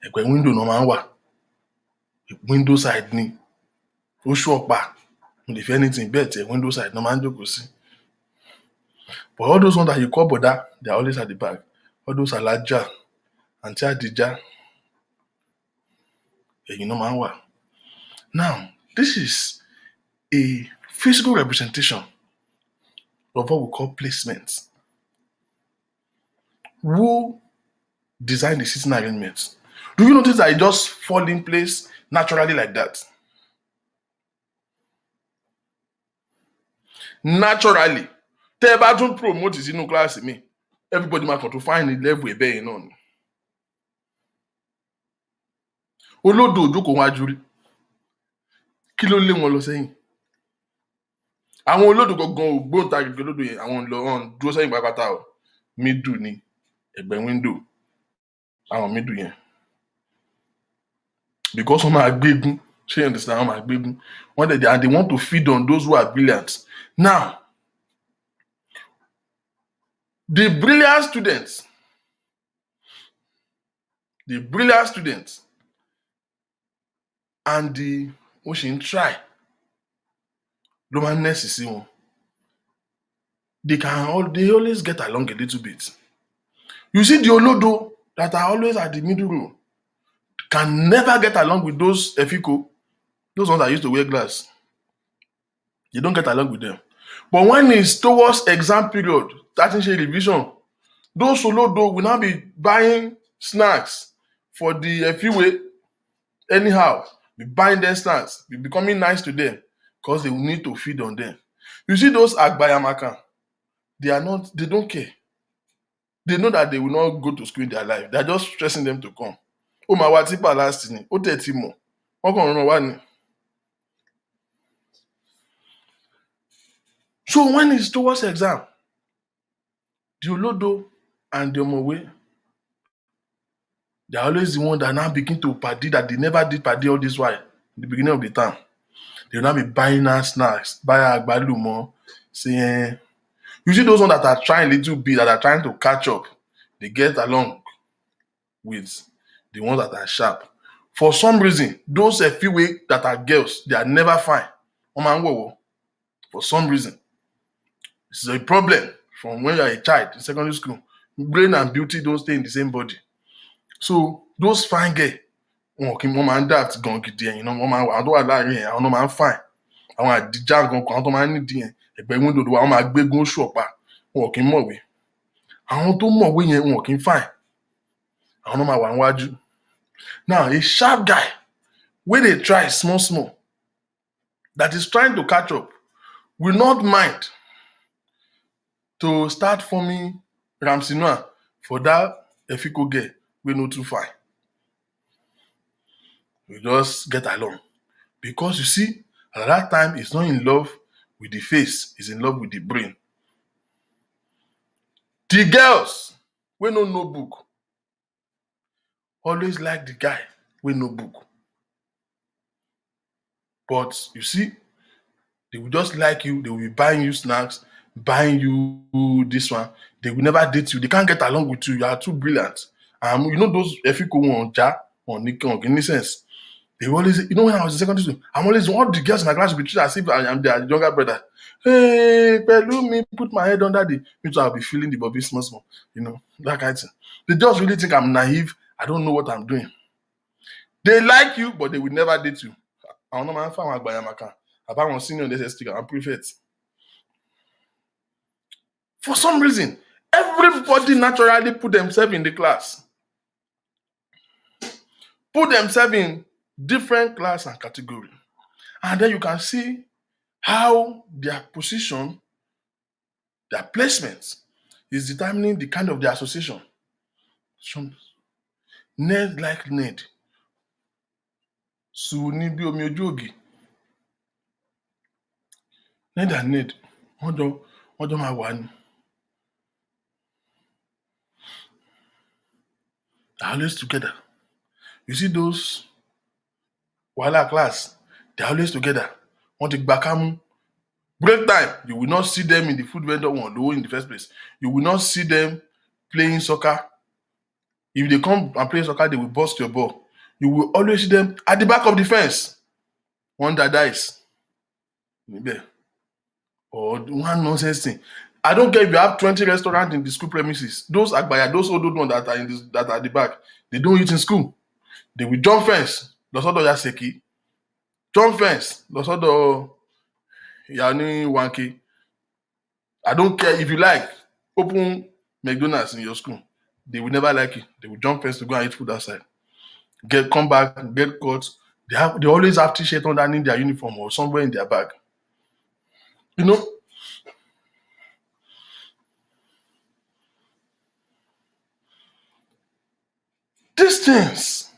ẹ̀gbẹ́ window náà máa ń wà. Window side ni. Ó ṣùọ̀pá. If anything, better window side náà máa ń jókòó sí. But all those ones that you call Boda, they are always at the back. All those Alaja, Aunty Adija, ẹ̀yìn náà máa ń wà. Now, this is a physical representation of what we call placement. Who designed the seating arrangement? Do you notice that it just fall in place naturally like that? Naturally. Tẹ́ ẹ bá tún promote sínú kíláàsì mi, everybody máa kàn tó find the level ẹ̀bẹ̀ yẹn náà ni. Olódo òjókòó wájú rí. Kí ló lé wọn lọ sẹ́yìn? Àwọn olódo gangan ògbóǹtarìgì olódo yẹn, àwọn dúró sẹ́yìn pátápátá o. Middle ni, ẹ̀gbẹ́ window. Àwọn middle yẹn. Because wọ́n máa gbégún. Ṣé you understand? Wọ́n máa gbégún. And they want to feed on those who are brilliant. Now, the brilliant students and the who ṣì ń try ló máa ń nẹ́ẹ̀sì sí wọn. They always get along a little bit. You see the Olodo that are always at the middle row can never get along with those Efiko, those ones that used to wear glass. You don't get along with them. But when it's towards exam period, starting revision, those Olodo will now be buying snacks for the Efiwe anyhow, be buying them snacks, be becoming nice to them because they will need to feed on them. You see those Agbayamaka, they don't care. They know that they will not go to school in their life. They are just stressing them to come. Ó máa wá tipa last ni, ó tẹ̀ tí mọ̀, wọ́n kàn rán wá ni. So when it's towards exam, the Olodo and the Omowe, they are always the one that now begin to party that they never did party all this while in the beginning of the term. They will now be buying her snacks, buy her agbalumo, saying, you see those ones that are trying a little bit, that are trying to catch up, they get along with the ones that are sharp. For some reason, those few that are girls, they are never fine. For some reason. This is a problem from when you are a child in secondary school. Brain and beauty don't stay in the same body. So those fine girls, wọ́n máa ń daft gan gidi ẹ̀yìn náà, àwọn tó wà láàrin yẹn, àwọn náà máa ń fine. Àwọn àdìjà gan kan, àwọn tó máa ń nídìí yẹn, ẹ̀gbẹ́ window wa, wọ́n máa gbégún ṣọ̀pá, wọn kì í mọ̀wé. Àwọn tó mọ̀wé yẹn, wọn kì í fine. Àwọn náà máa wà níwájú. Now, a sharp guy, wey dey try small, that is trying to catch up, will not mind to start forming Ramsey Noah for that Efiko girl wey no too fine. We just get along. Because you see, at that time, he's not in love with the face, he's in love with the brain. The girls wey no know book always like the guy wey know book. But you see, they will just like you, they will be buying you snacks, buying you this one. They will never date you. They can't get along with you. You are too brilliant. You know those Efiko on any sense. They always, you know, when I was in secondary school, I'm always, all the girls in my class will be treated as if I am their younger brother. Hey, Pelu, me put my head under the, me too, I'll be feeling the bobby small, you know, that kind of thing. They just really think I'm naive. I don't know what I'm doing. They like you, but they will never date you. I don't know, man, I'm Agbayamaka. About one senior SST, I'm prefect. For some reason, everybody naturally put themselves in the class. Put themselves in different class and category. And then you can see how their position, their placement is determining the kind of the association. Some nerd like nerd. Su ní bí omi ojú ògì. Need and need. Wọ́n jọ máa wà ní. They're always together. You see those Wala class, they're always together. Wọ́n ti gba kámú. Break time, you will not see them in the food vendor one, though in the first place. You will not see them playing soccer. If they come and play soccer, they will bust your ball. You will always see them at the back of the fence. One that dies. Or one nonsense thing. I don't care if you have 20 restaurants in the school premises. Those Agbaya, those old ones that are that are at the back, they don't eat in school. They will jump fence. Lọ́sọ́dọ̀ Yaseki. Jump fence. Lọ́sọ́dọ̀ Yani Wanki. I don't care if you like. Open McDonald's in your school. They will never like it. They will jump fence to go and eat food outside. Come back, get caught. They always have t-shirt underneath their uniform or somewhere in their bag. You know, these things,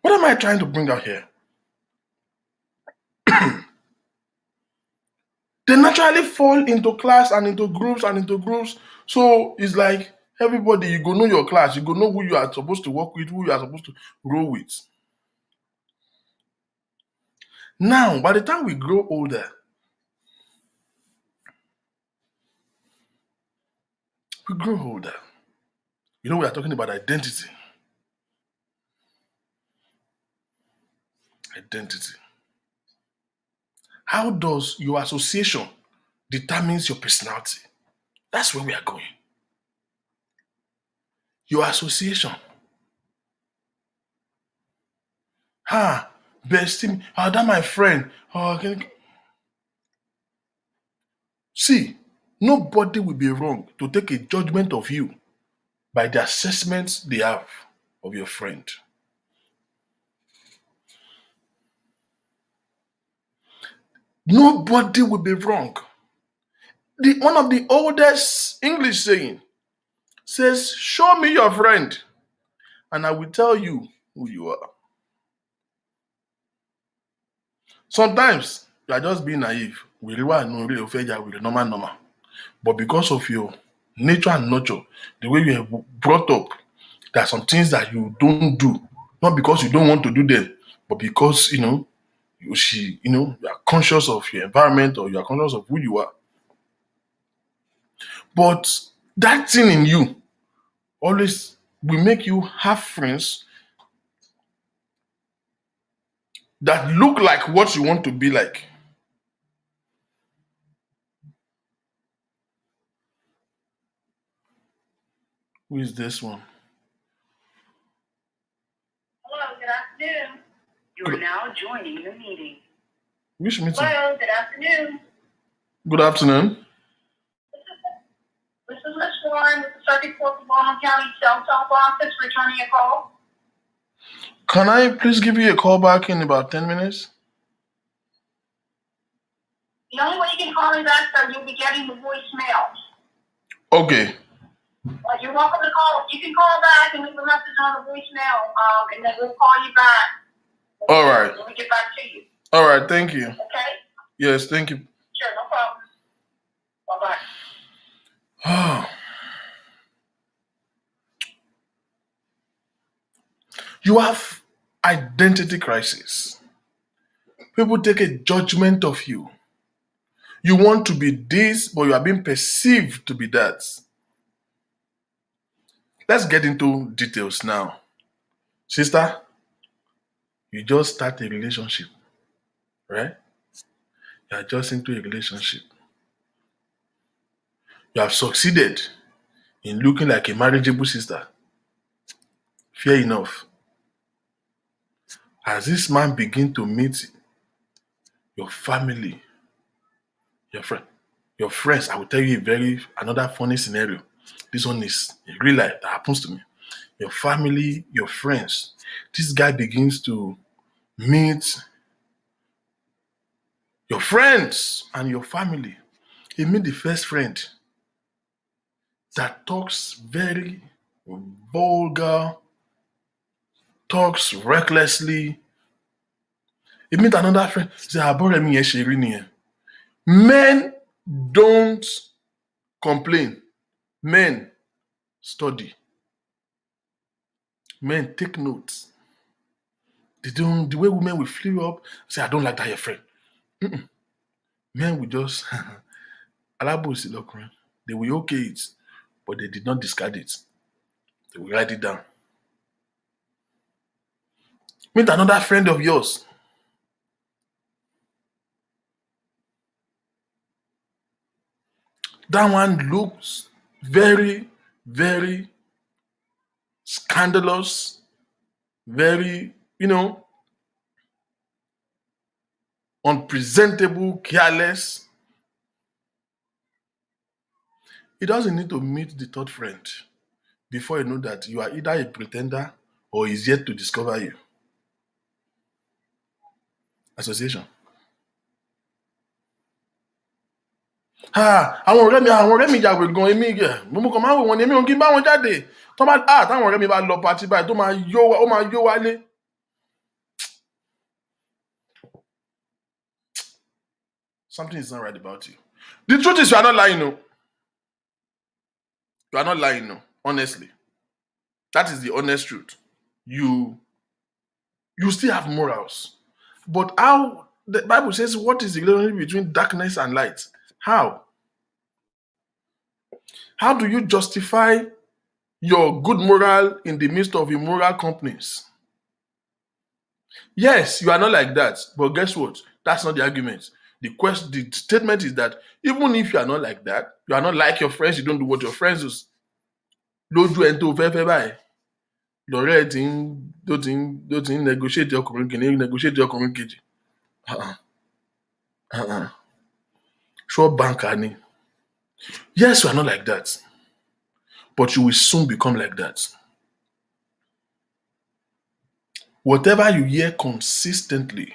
what am I trying to bring out here? They naturally fall into class and into groups and into groups. So it's like everybody, you go know your class, you go know who you are supposed to work with, who you are supposed to roll with. Now, by the time we grow older, we are talking about identity. Identity. How does your association determines your personality? That's where we are going. Your association. Bestie, that my friend. See, nobody will be wrong to take a judgment of you by the assessments they have of your friend. Nobody will be wrong. One of the oldest English saying says, show me your friend and I will tell you who you are. Sometimes you are just being naive. Normal. But because of your nature and nurture, the way you are brought up, there are some things that you don't do. Not because you don't want to do them, but because you are conscious of your environment or you are conscious of who you are. But that thing in you always will make you have friends that look like what you want to be like. Who is this one? Hello, good afternoon. You are now joining the meeting. Which meeting? Hello, good afternoon. Good afternoon. This is Miss Warren with the Circuit Court of Baltimore County Cell Telephone Office returning a call. Can I please give you a call back in about 10 minutes? The only way you can call me back, sir, you'll be getting the voicemail. Okay. You're welcome to call. You can call back and leave a message on the voicemail, and then we'll call you back. All right. When we get back to you. All right. Thank you. Okay? Yes, thank you. Sure, no problem. Bye-bye. You have identity crisis. People take a judgment of you. You want to be this, but you are being perceived to be that. Let's get into details now. Sister, you just start a relationship, right? You are just into a relationship. You have succeeded in looking like a marriageable sister. Fair enough. As this man begin to meet your family, your friends, I will tell you another funny scenario. This one is in real life that happens to me. Your family, your friends. This guy begins to meet your friends and your family. He meet the first friend that talks very vulgar, talks recklessly, You meet another friend, say, Aboremi yẹn ṣe rí nìyẹn. Men don't complain. Men study. Men take notes. They don't, the way women will flare up, say, I don't like that your friend. Men will just, alábòsí lọkùnrin. They will okay it, but they did not discard it. They will write it down. Meet another friend of yours. That one looks very, very scandalous, very, unpresentable, careless. He doesn't need to meet the third friend before you know that you are either a pretender or is yet to discover you. Association. Àwọn ọ̀rẹ́ mi yàwé gan èmi yẹ mo kàn máa ń wò wọ́n ní èmi ò kí n bá wọn jáde tó bá táwọn ọ̀rẹ́ mi bá lọ pàtí báyìí tó máa yó wálé. Something is not right about you. The truth is you are not lying, no. You are not lying, no. Honestly. That is the honest truth. You still have morals. But how the Bible says, what is the relationship between darkness and light? How? How do you justify your good moral in the midst of immoral companies? Yes, you are not like that. But guess what? That's not the argument. The statement is that even if you are not like that, you are not like your friends, you don't do what your friends do. Lójú ẹni tó fẹ́ báyìí. Lọ́rẹ́ ẹ̀ tó ti ń negotiate ọkùnrin kìíní, negotiate ọkùnrin kejì. Sure banker ni. Yes, you are not like that. But you will soon become like that. Whatever you hear consistently,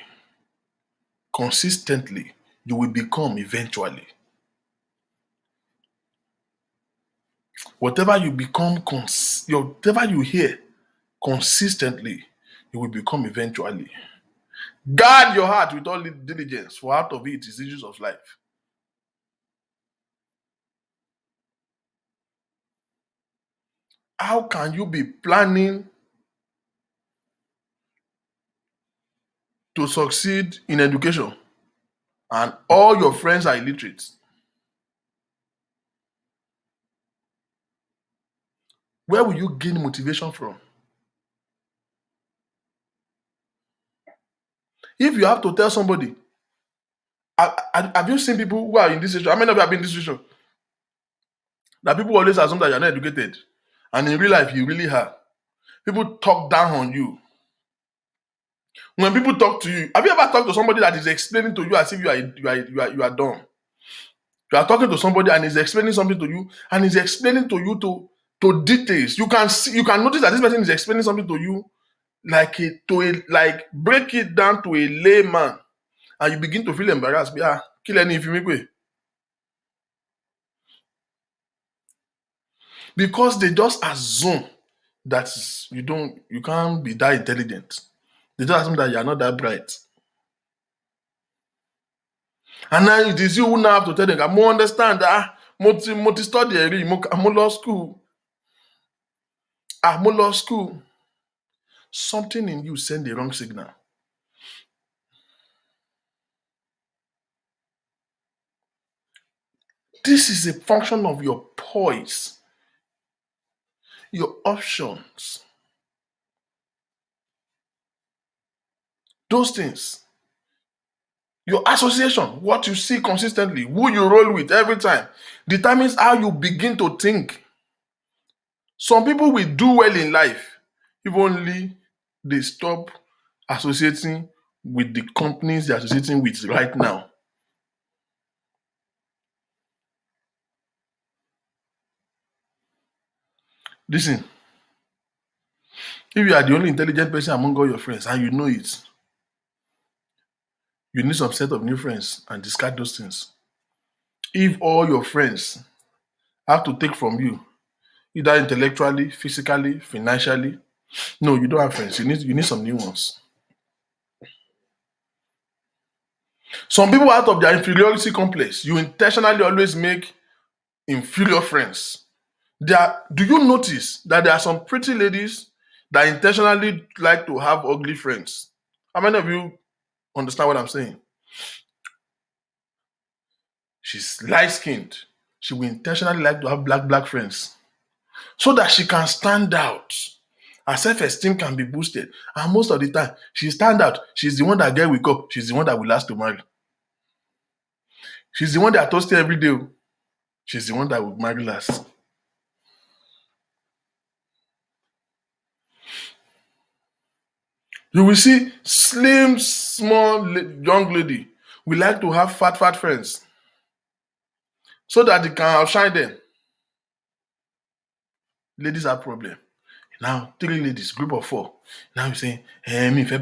you will become eventually. Whatever you whatever you hear consistently, you will become eventually. Guard your heart with all diligence, for out of it is the issues of life. How can you be planning to succeed in education and all your friends are illiterate? Where will you gain motivation from? If you have to tell somebody, have you seen people who are in this situation? How many of you have been in this situation? That people always assume that you're not educated. And in real life, you really are. People talk down on you. When people talk to you, have you ever talked to somebody that is explaining to you as if you are dumb? You are talking to somebody and he's explaining something to you, and he's explaining to you to details. You can notice that this person is explaining something to you like break it down to a layman, and you begin to feel embarrassed. Kill any if you make way. Because they just assume that you can't be that intelligent. They just assume that you are not that bright. And now it is you who now have to tell them, I understand that mo study mo law school. Mo law school. Something in you send the wrong signal. This is a function of your poise, your options. Those things. Your association, what you see consistently, who you roll with every time, determines how you begin to think. Some people will do well in life if only they stop associating with the companies they're associating with right now. Listen, if you are the only intelligent person among all your friends and you know it, you need some set of new friends and discard those things. If all your friends have to take from you, either intellectually, physically, financially, no, you don't have friends. You need some new ones. Some people, out of their inferiority complex, you intentionally always make inferior friends. Do you notice that there are some pretty ladies that intentionally like to have ugly friends? How many of you understand what I'm saying? She's light-skinned. She will intentionally like to have black friends so that she can stand out. Her self-esteem can be boosted. And most of the time, she stand out. She's the one that get wake up. She's the one that will last to marry. She's the one that toasted every day. She's the one that will marry last. You will see slim, small, young lady we like to have fat friends so that they can outshine them. Ladies have problem. Now 3 ladies, group of 4. Now you say, mi fẹ́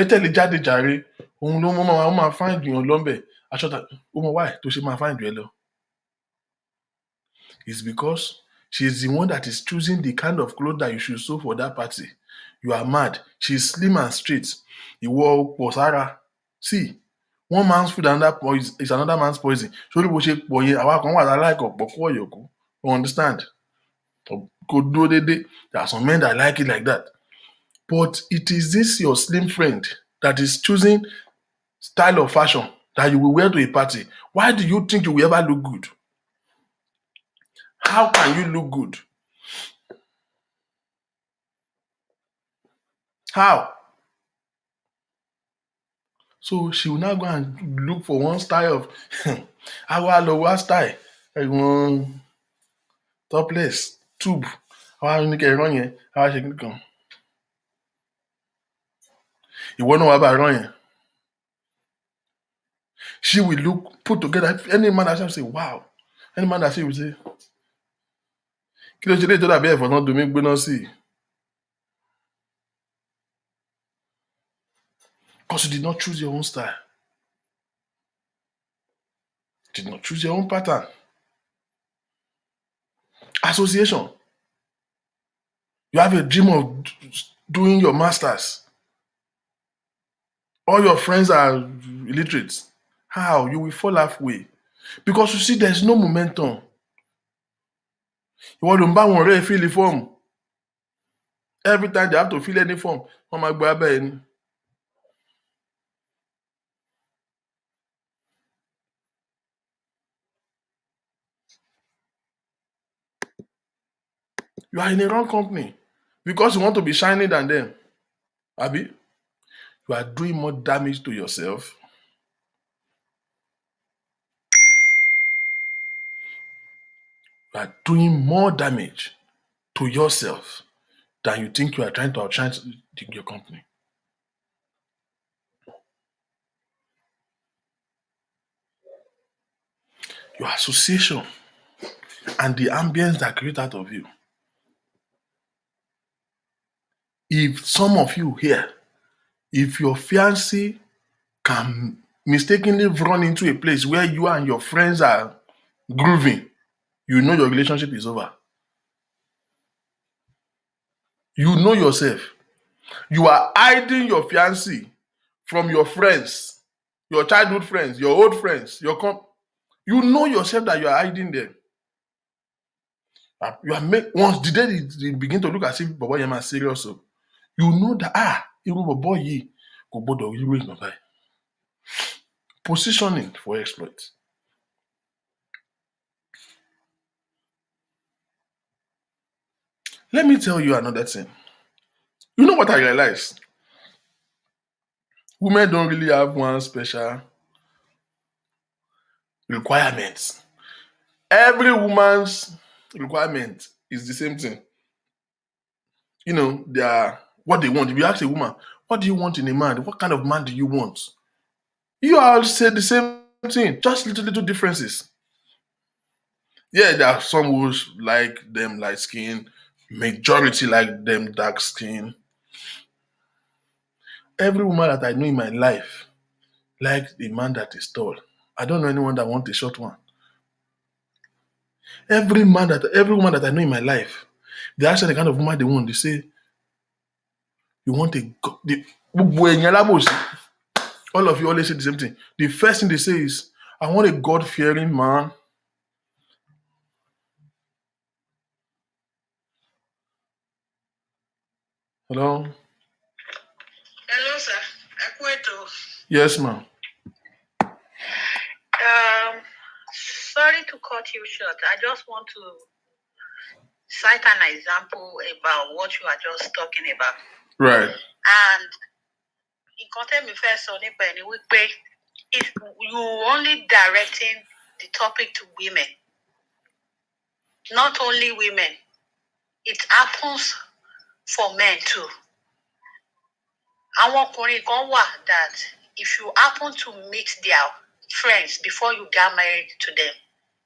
tẹ̀lé jáde jàre. Òun ló máa find èèyàn lọ́nbẹ̀. Aṣọ ta ó mọ why tó ṣe máa find ẹ lọ. It's because she's the one that is choosing the kind of clothes that you should sew for that party. You are mad. She's slim and straight. Ìwọ pọ̀ sára. See, one man's food is another man's poison. Sórí bó ṣe pọ̀ yẹn, àwa kan wà láìkọ̀ pọ̀ kú ọ̀yọ̀kú. You understand? There are some men that like it like that. But it is this your slim friend that is choosing style of fashion that you will wear to a party. Why do you think you will ever look good? How can you look good? How? So she will now go and look for one style of our lower style. One topless, tube. Our ní kẹ́ rán yẹn, our ṣe kíkan. Ìwọ náà wá bá rán yẹn. She will look put together. Any man that say, wow. Any man that say will say, kí ló ṣe lè tó dàbí ẹ̀fọ́ náà domi gbóná sí? Because you did not choose your own style. You did not choose your own pattern. Association. You have a dream of doing your masters. All your friends are illiterate. How? You will fall halfway. Because you see, there's no momentum. Ìwọ ló ń bá wọn ọ̀rẹ́ fill the form. Every time they have to fill any form, wọ́n máa gbé abẹ́ ẹni. You are in the wrong company because you want to be shining than them. Abi, you are doing more damage to yourself. You are doing more damage to yourself than you think you are trying to outshine your company. Your association and the ambience that create out of you. If some of you here, if your fiancé can mistakenly run into a place where you and your friends are grooving, you know your relationship is over. You know yourself. You are hiding your fiancé from your friends, your childhood friends, your old friends, you know yourself that you are hiding them. Once the day they begin to look as if Baba Yema is serious, so you know that boy yi kò gbọdọ̀ irú èèyàn báyìí. Positioning for exploit. Let me tell you another thing. You know what I realized? Women don't really have one special requirement. Every woman's requirement is the same thing. You know, they are what they want. If you ask a woman, what do you want in a man? What kind of man do you want? You all say the same thing, just little differences. Yeah, there are some who like them light skin, majority like them dark skin. Every woman that I know in my life likes a man that is tall. I don't know anyone that wants a short one. Every woman that I know in my life, they ask the kind of woman they want. They say, you want all of you always say the same thing. The first thing they say is, I want a God-fearing man. Hello? Hello, sir. Akueto. Yes, ma'am. Sorry to cut you short. I just want to cite an example about what you are just talking about. Right. And nǹkan tẹ́mi fẹ́ sọ nípa ẹ̀ ni wípé if you only directing the topic to women, not only women, it happens for men too. Àwọn ọkùnrin kan wà that if you happen to meet their friends before you get married to them,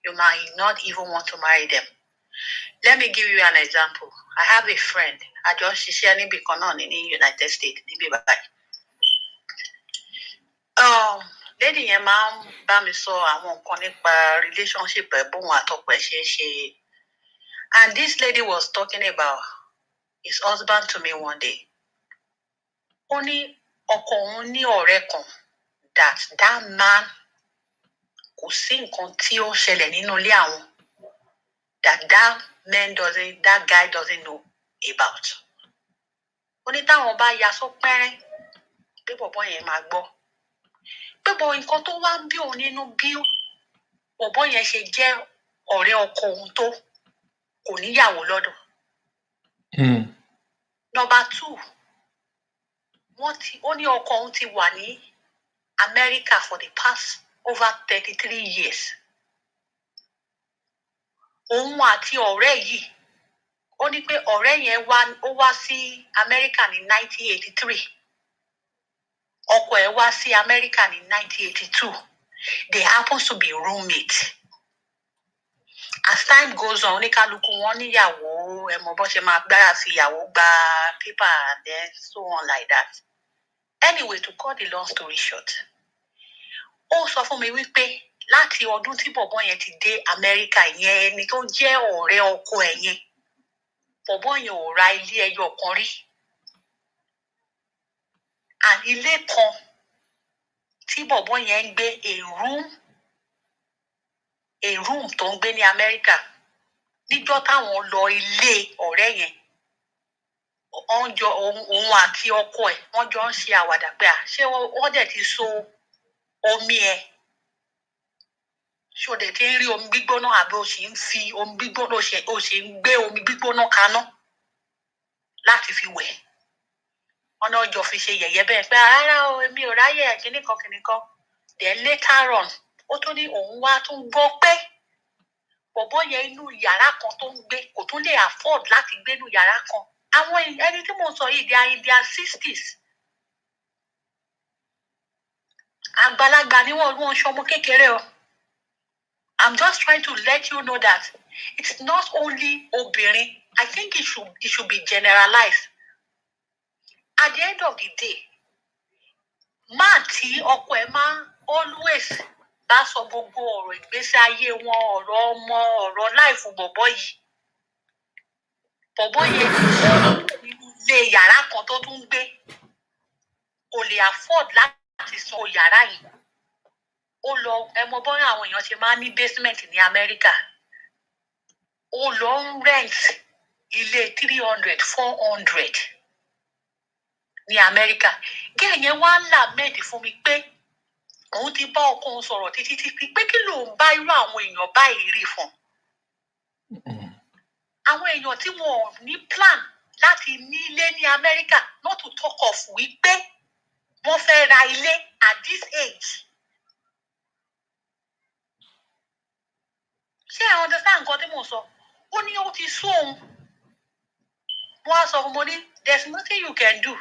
you might not even want to marry them. Let me give you an example. I have a friend. I just ṣiṣẹ́ níbi kan náà ní United States níbi báyìí. Lady yẹn máa ń bá mi sọ àwọn nǹkan nípa relationship ẹ̀ bóun àtọkọ ẹ̀ ṣe é ṣe. And this lady was talking about his husband to me one day. Ó ní ọkọ òun ní ọ̀rẹ́ kan that man kò sí nǹkan tí ó ṣẹlẹ̀ nínú ilé àwọn that guy doesn't know about. Ó ní táwọn bá ya sópẹ́rẹ́ pé bọ̀bọ́ yẹn máa gbọ́. Pé bọ̀ nǹkan tó wá ń bí òun nínú bí bọ̀bọ́ yẹn ṣe jẹ́ ọ̀rẹ́ ọkọ òun tó kò níyàwó lọ́dọ̀. Number 2, ó ní ọkọ òun ti wà ní America for the past over 33 years. Òun àti ọ̀rẹ́ yìí, ó ní pé ọ̀rẹ́ yẹn wá sí America ní 1983. Ọkọ ẹ̀ wá sí America ní 1982. They happen to be roommates. As time goes on, oníkálukú wọn níyàwó, ẹ mọ̀ bó ṣe máa gbára sí ìyàwó gba paper and then so on like that. Anyway, to cut the long story short, ó sọ fún mi wípé láti ọdún tí bọ̀bọ́ yẹn ti dé America yẹn ẹni tó jẹ́ ọ̀rẹ́ ọkọ ẹ̀ yẹn, bọ̀bọ́ yẹn ò ra ilé ẹyọ kan rí. And ilé kan tí bọ̀bọ́ yẹn ń gbé a room tó ń gbé ní America. Níjọ́ táwọn lọ ilé ọ̀rẹ́ yẹn, òun àti ọkọ ẹ̀ wọ́n jọ ń ṣe àwàdà pé ṣé wọ́n dẹ̀ ti so omi ẹ̀, ṣé o dẹ̀ ti ń rí omi gbígbóná àbí o sì ń fi omi gbígbóná o sì ń gbé omi gbígbóná kaná láti fi wẹ̀. Wọ́n náà jọ fi ṣe yẹ̀yẹ́ bẹ́ẹ̀ pé rárá o, èmi ò ráyè kíníkan. Then later on, ó tún ní òun wá tún gbọ́ pé bọ̀bọ́ yẹn inú yàrá kan tó ń gbé kò tún lè afford láti gbé inú yàrá kan. Àwọn ẹni tí mo sọ yìí, they are in their 60s. Àgbàlagbà ni wọ́n ṣọmọ kékeré o. I'm just trying to let you know that it's not only obìnrin. I think it should be generalized. At the end of the day, man tí ọkọ ẹ̀ máa always bá sọ gbogbo ọ̀rọ̀ ìgbésí ayé wọn, ọ̀rọ̀ ọmọ, ọ̀rọ̀ láìfù bọ̀bọ́ yìí. Bọ̀bọ́ yẹn lé yàrá kan tó tún gbé, kò lè afford láti san yàrá yìí. Ó lọ, ẹ mọ̀ bọ́n àwọn èèyàn ṣe máa ń ní basement ní America. Ó lọ ń rent ilé 300, 400 ní America. Gẹ́ẹ̀ yẹn wá ń lament fún mi pé òun ti bá ọkọ òun sọ̀rọ̀ títí pé kí ló ń bá irú àwọn èèyàn báyìí rí fún. Àwọn èèyàn tí wọn ò ní plan láti ní ilé ní America, not to talk of wípé wọ́n fẹ́ ra ilé at this age. Ṣé àwọn understand nǹkan tí mo sọ? Ó ní ó ti sún òun. Wọ́n á sọ fún mo ní there's nothing you can do.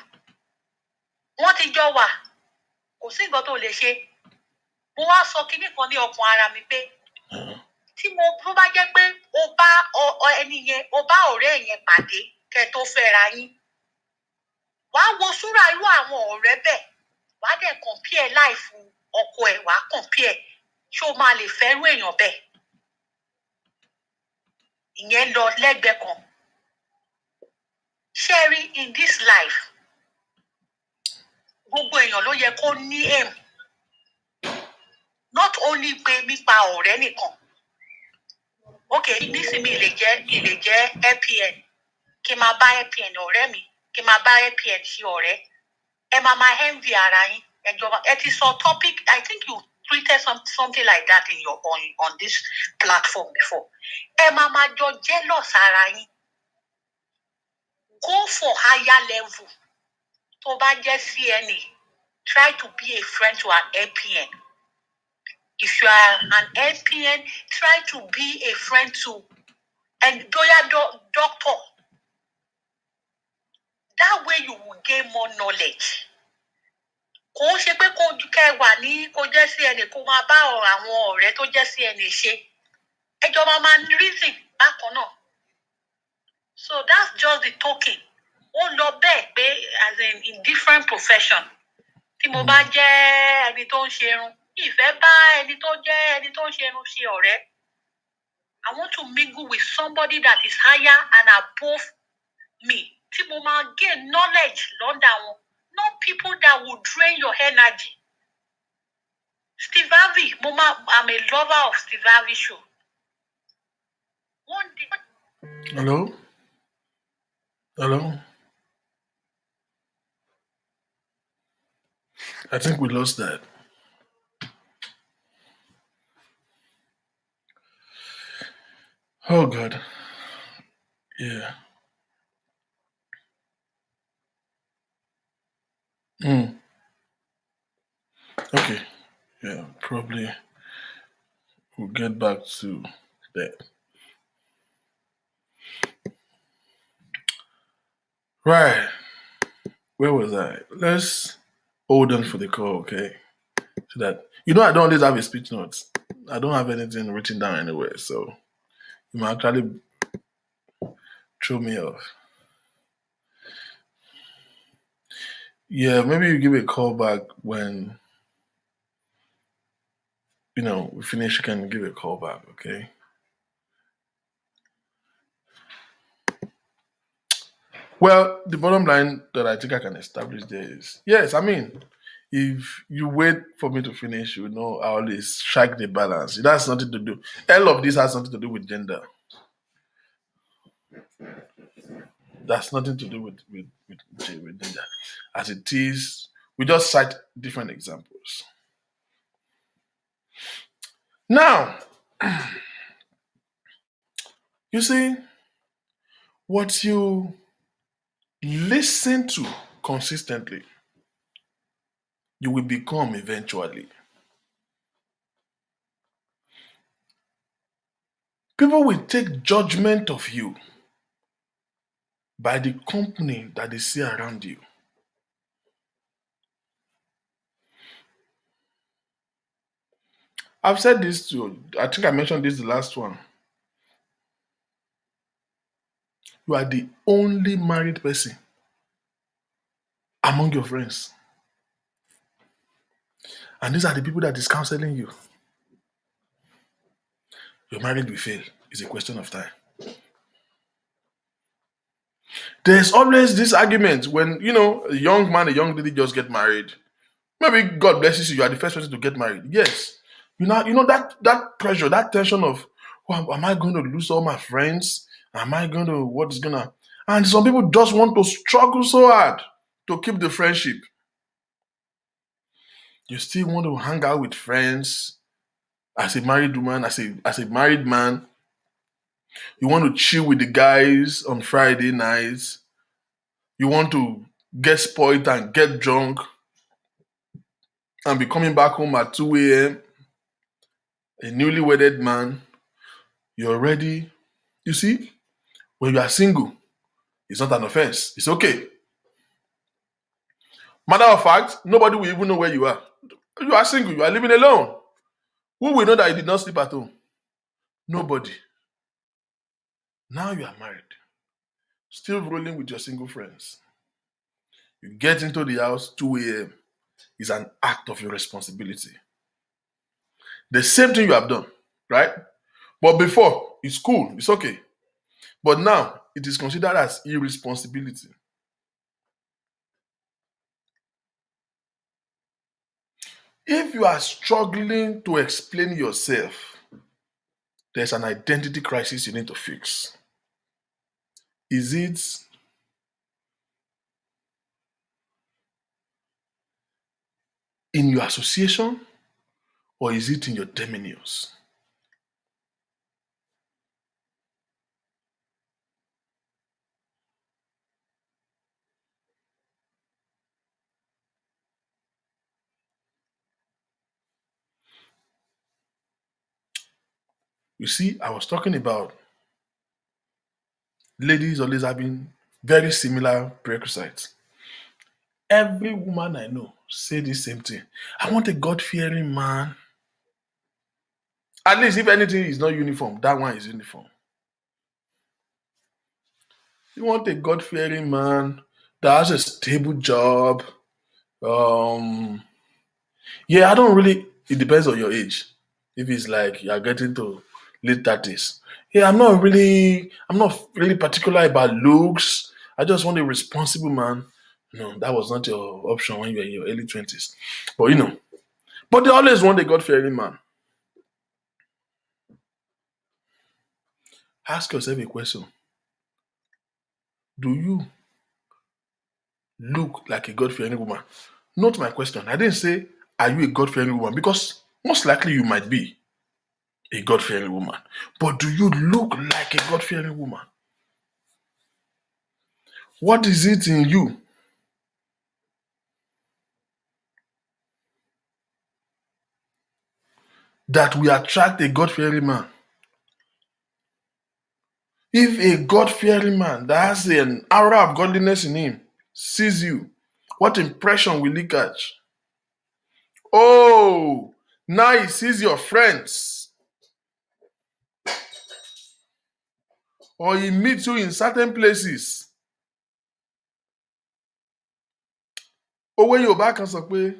Wọ́n ti jọ wà, kò sí nǹkan tó lè ṣe. Mo wá sọ kinní kan ní ọkàn ara mi pé tó bá jẹ́ pé o bá ẹni yẹn, o bá ọ̀rẹ́ yẹn pàdé kẹ́ tó fẹ́ra yín, wàá wo súrà irú àwọn ọ̀rẹ́ bẹ́ẹ̀, wàá dẹ̀ compare life ọkọ ẹ̀, wàá compare ṣé o máa lè fẹ́rú èèyàn bẹ́ẹ̀. Ìyẹn lọ lẹ́gbẹ̀ẹ́ kan. Sharing in this life, gbogbo èèyàn ló yẹ kó ní aim, not only pé nípa ọ̀rẹ́ nìkan. Okay, nísìnyí lè jẹ́ LPN, kí n máa bá LPN ọ̀rẹ́ mi, kí n máa bá LPN ṣe ọ̀rẹ́, ẹ máa envy ara yín. Ẹjọba, ẹ ti sọ topic, I think you tweeted something like that in your on this platform before. Ẹ máa jọ jealous ara yín. Go for higher level. Tó bá jẹ́ CNA, try to be a friend to an LPN. If you are an LPN, try to be a friend to a doctor. That way you will gain more knowledge. Kò ṣe pé kó kẹ́ wà ní kó jẹ́ CNA kó máa bá àwọn ọ̀rẹ́ tó jẹ́ CNA ṣe. Ẹjọba máa ń reason bákan náà. So that's just the token. Ó lọ bẹ́ẹ̀ pé as in different profession. Tí mo bá jẹ́ ẹni tó ń ṣerun, ìfẹ́ bá ẹni tó jẹ́ ẹni tó ń ṣerun ṣe ọ̀rẹ́. I want to mingle with somebody that is higher and above me. Tí mo máa gain knowledge lọ́dọ̀ wọn. Not people that will drain your energy. Steve Harvey, I'm a lover of Steve Harvey show. One day. Hello? Hello? I think we lost that. Oh, God. Yeah. Okay. Yeah, probably we'll get back to that. Right. Where was I? Let's hold on for the call, okay? So that, I don't always have a speech notes. I don't have anything written down anywhere, so you might actually throw me off. Yeah, maybe you give a call back when, we finish. You can give a call back, okay? Well, the bottom line that I think I can establish there is, yes, I mean, if you wait for me to finish, I always strike the balance. It has nothing to do. All of this has something to do with gender. That's nothing to do with gender. As it is, we just cite different examples. Now, you see, what you listen to consistently, you will become eventually. People will take judgment of you by the company that they see around you. I've said this too. I think I mentioned this the last one. You are the only married person among your friends. And these are the people that is counseling you. Your marriage will fail. It's a question of time. There's always this argument when, a young man, a young lady just get married. Maybe God blesses you, you are the first person to get married. Yes. That pressure, that tension of, am I going to lose all my friends? Am I going to, what is going to... And some people just want to struggle so hard to keep the friendship. You still want to hang out with friends as a married woman, as a married man. You want to chill with the guys on Friday nights. You want to get spoiled and get drunk and be coming back home at 2 a.m. A newly wedded man. You're ready. You see, when you are single, it's not an offense. It's okay. Matter of fact, nobody will even know where you are. You are single. You are living alone. Who will know that you did not sleep at home? Nobody. Now you are married. Still rolling with your single friends. You get into the house 2 a.m. is an act of your responsibility. The same thing you have done, right? But before, it's cool. It's okay. But now, it is considered as irresponsibility. If you are struggling to explain yourself, there's an identity crisis you need to fix. Is it in your association or is it in your dominions? You see, I was talking about ladies always having very similar prerequisites. Every woman I know say the same thing. I want a God-fearing man. At least if anything is not uniform, that one is uniform. You want a God-fearing man that has a stable job. Yeah, I don't really. It depends on your age. If it's like you are getting to late 30s, yeah, I'm not really particular about looks. I just want a responsible man. No, that was not your option when you were in your early 20s. But but they always want a God-fearing man. Ask yourself a question. Do you look like a God-fearing woman? Note my question. I didn't say, are you a God-fearing woman? Because most likely you might be a God-fearing woman. But do you look like a God-fearing woman? What is it in you that will attract a God-fearing man? If a God-fearing man that has an aura of godliness in him sees you, what impression will he catch? Oh, now he sees your friends, or he meets you in certain places. Owó Yorùbá kan sọ pé,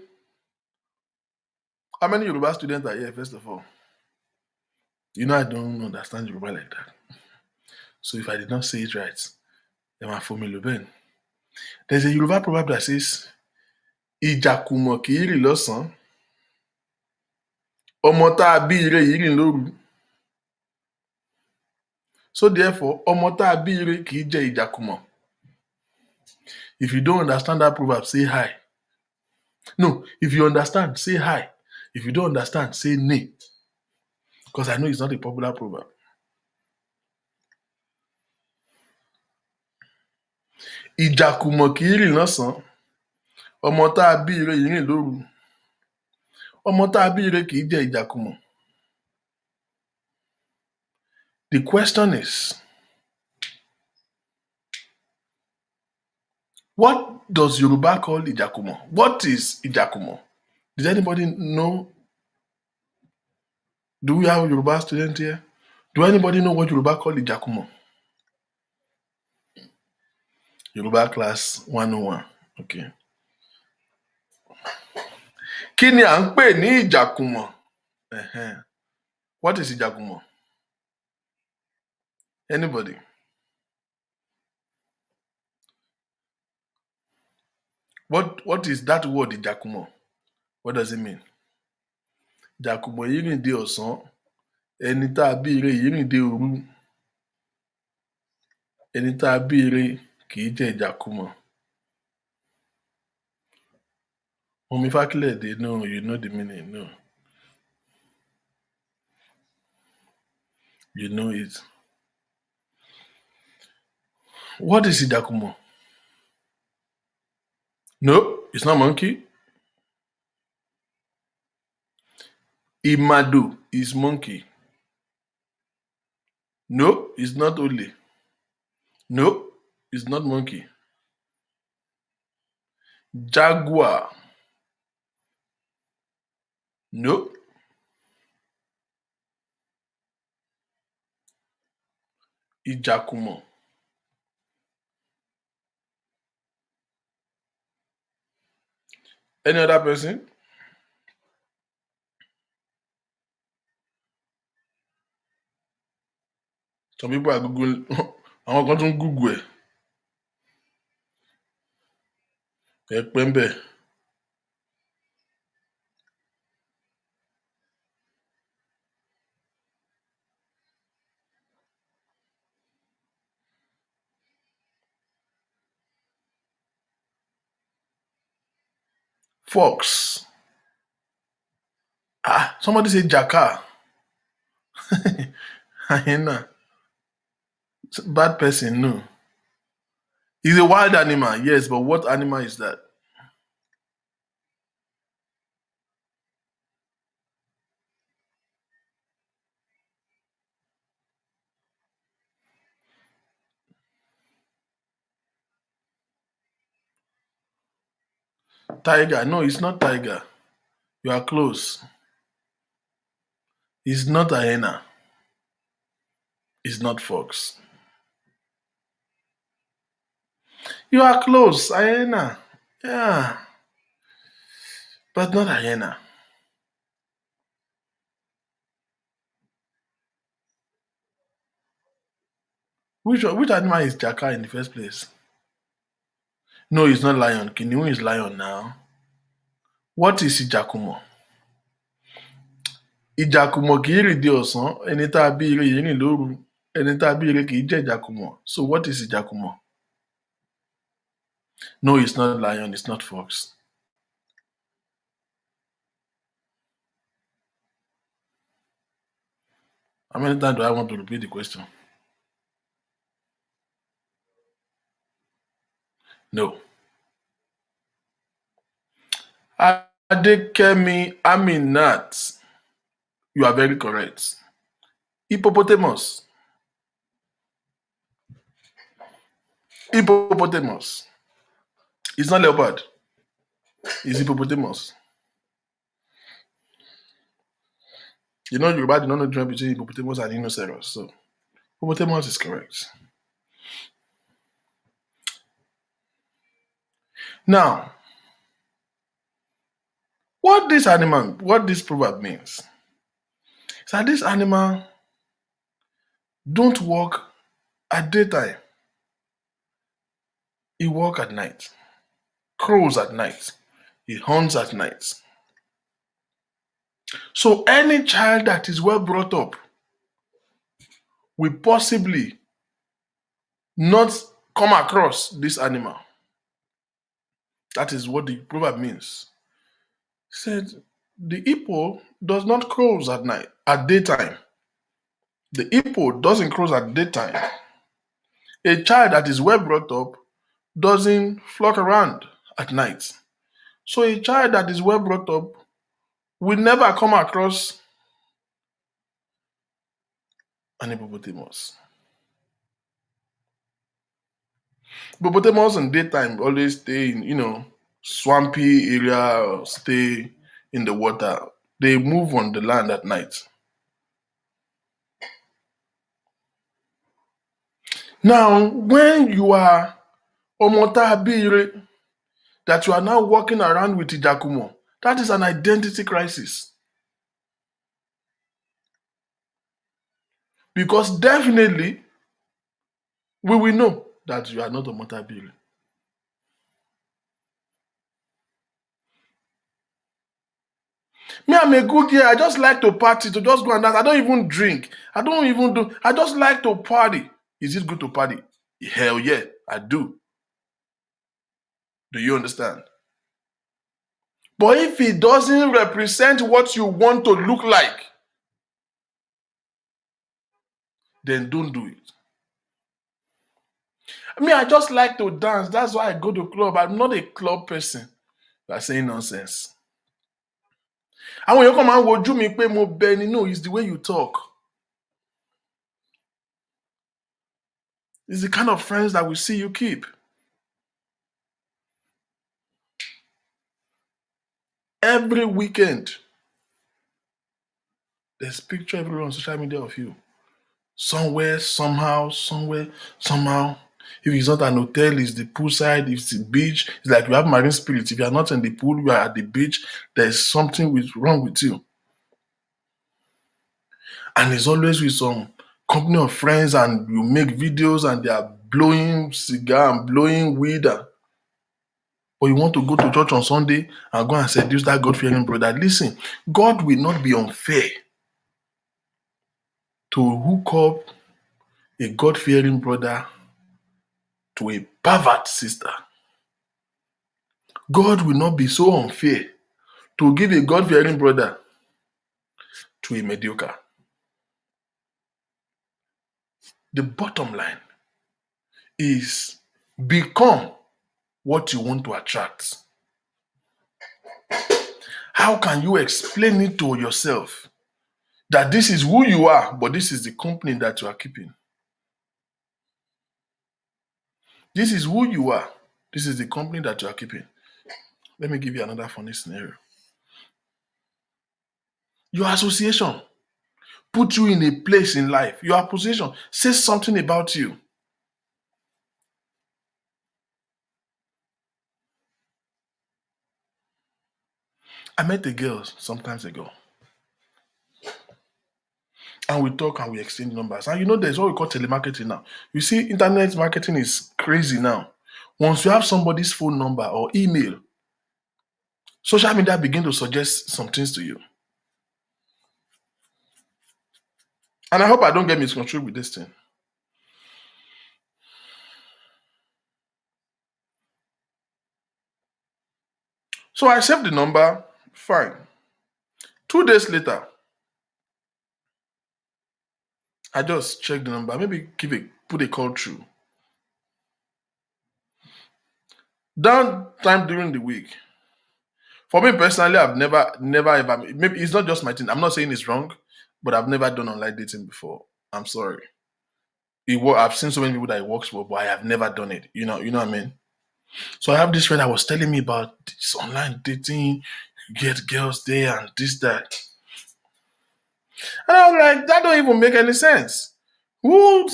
how many Yoruba students are here, first of all? You know I don't understand Yoruba like that. So if I did not say it right, then my phone will be. There's a Yoruba proverb that says, Ìjàkùmọ̀ kì í rìn lọ́sàn-án, ọmọ tá a bí ire yìí rìn lóru. So therefore, ọmọ tá a bí ire kì í jẹ ìjàkùmọ̀. If you don't understand that proverb, say hi. No, if you understand, say hi. If you don't understand, say nay. Because I know it's not a popular proverb. Ìjàkùmọ̀ kì í rìn lọ́sàn-án, ọmọ tá a bí ire yìí rìn lóru. Ọmọ tá a bí ire kì í jẹ ìjàkùmọ̀. The question is, what does Yoruba call Ijakumo? What is Ijakumo? Does anybody know? Do we have a Yoruba student here? Do anybody know what Yoruba call Ijakumo? Yoruba class 101. Okay. Kí ni à ń pè ní Ìjàkùmọ̀? What is Ìjàkùmọ̀? Anybody? What is that word Ìjàkùmọ̀? What does it mean? Ìjàkùmọ̀ yìí rìn dé ọ̀sán, ẹni tá a bí ire yìí rìn dé òru. Ẹni tá a bí ire kì í jẹ Ìjàkùmọ̀. Omi Fákílẹ̀ dé, no, you know the meaning, no. You know it. What is Ìjàkùmọ̀? No, it's not monkey. Imadu is monkey. No, it's not Ole. No, it's not monkey. Jaguar. No. Ìjàkùmọ̀. Any other person? Some people are Google. Àwọn kan tún Google ẹ̀. Ẹ pẹ́ ń bẹ̀. Fox. Somebody say jackal. Hyena. Bad person, no. It's a wild animal, yes, but what animal is that? Tiger. No, it's not tiger. You are close. It's not a hyena. It's not fox. You are close. Hyena. Yeah. But not a hyena. Which animal is jackal in the first place? No, it's not lion. Kiniun is lion now. What is ìjàkùmọ̀? Ìjàkùmọ̀ kì í rìn dé ọ̀sán. Ẹni tá a bí ire yìí rìn lóru. Ẹni tá a bí ire kì í jẹ́ ìjàkùmọ̀. So what is ìjàkùmọ̀? No, it's not lion. It's not fox. How many times do I want to repeat the question? No. Adekemi Aminat. You are very correct. Hippopotamus. Hippopotamus. It's not leopard. It's hippopotamus. You know, Yoruba do not know the difference between hippopotamus and rhinoceros. So, hippopotamus is correct. Now, what this proverb means is that this animal don't walk at daytime. He walks at night, crows at night, he hunts at night. So any child that is well brought up will possibly not come across this animal. That is what the proverb means. He said, the hippo does not crows at night, at daytime. The hippo doesn't crow at daytime. A child that is well brought up doesn't flock around at night. So a child that is well brought up will never come across an hippopotamus. Hippopotamus in daytime always stay in, swampy area or stay in the water. They move on the land at night. Now, when you are Omotabire, that you are now walking around with Ijakumo, that is an identity crisis. Because definitely, we will know that you are not Omotabire. Me, I'm a good girl. I just like to party, to just go and dance. I don't even drink. I just like to party. Is it good to party? Hell yeah, I do. Do you understand? But if it doesn't represent what you want to look like, then don't do it. I just like to dance. That's why I go to club. I'm not a club person. You are saying nonsense. And when you come and wojú mi pé mo bẹni, no, it's the way you talk. It's the kind of friends that we see you keep. Every weekend, there's picture everywhere on social media of you. Somewhere, somehow, somewhere, somehow. If it's not an hotel, it's the poolside, if it's the beach. It's like you have marine spirits. If you are not in the pool, you are at the beach, there's something wrong with you. And it's always with some company of friends, and you make videos and they are blowing cigar and blowing weed. But you want to go to church on Sunday and go and seduce that God-fearing brother. Listen, God will not be unfair to hook up a God-fearing brother to a pervert sister. God will not be so unfair to give a God-fearing brother to a mediocre. The bottom line is become what you want to attract. How can you explain it to yourself that this is who you are, but this is the company that you are keeping? This is who you are. This is the company that you are keeping. Let me give you another funny scenario. Your association put you in a place in life. Your association says something about you. I met a girl some times ago. And we talk and we exchange numbers. And you know, there's what we call telemarketing now. You see, internet marketing is crazy now. Once you have somebody's phone number or email, social media begin to suggest some things to you. And I hope I don't get misconstrued with this thing. So I saved the number, fine. 2 days later, I just checked the number, maybe put a call through. Down time during the week. For me personally, I've never ever, maybe it's not just my thing. I'm not saying it's wrong, but I've never done online dating before. I'm sorry. I've seen so many people that it works for, but I have never done it. You know what I mean? So I have this friend that was telling me about this online dating, you get girls there and this, that. And I was like, that don't even make any sense. Who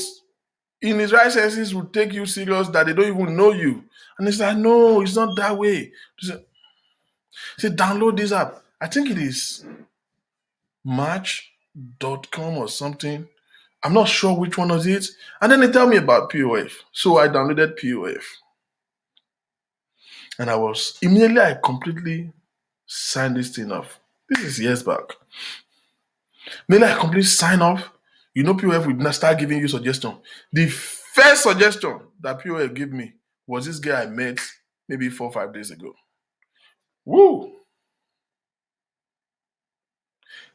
in his right senses would take you serious that they don't even know you? And it's like, no, it's not that way. He said, download this app. I think it is match.com or something. I'm not sure which one was it. And then they tell me about POF. So I downloaded POF. And I completely signed this thing off. This is years back. Immediately I completely sign off. You know, POF will start giving you suggestion. The first suggestion that POF gave me was this guy I met maybe 4 or 5 days ago. Woo!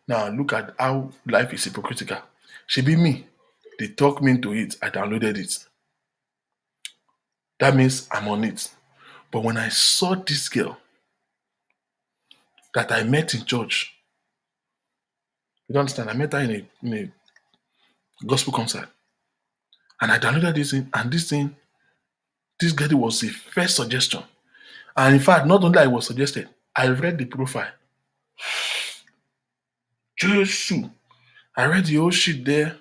Now look at how life is hypocritical. She be me. They talk me into it. I downloaded it. That means I'm on it. But when I saw this girl that I met in church, you don't understand, I met her in a gospel concert. And I downloaded this thing, and this girl was the first suggestion. And in fact, not only I was suggested, I read the profile. Jesus. I read the whole shit there.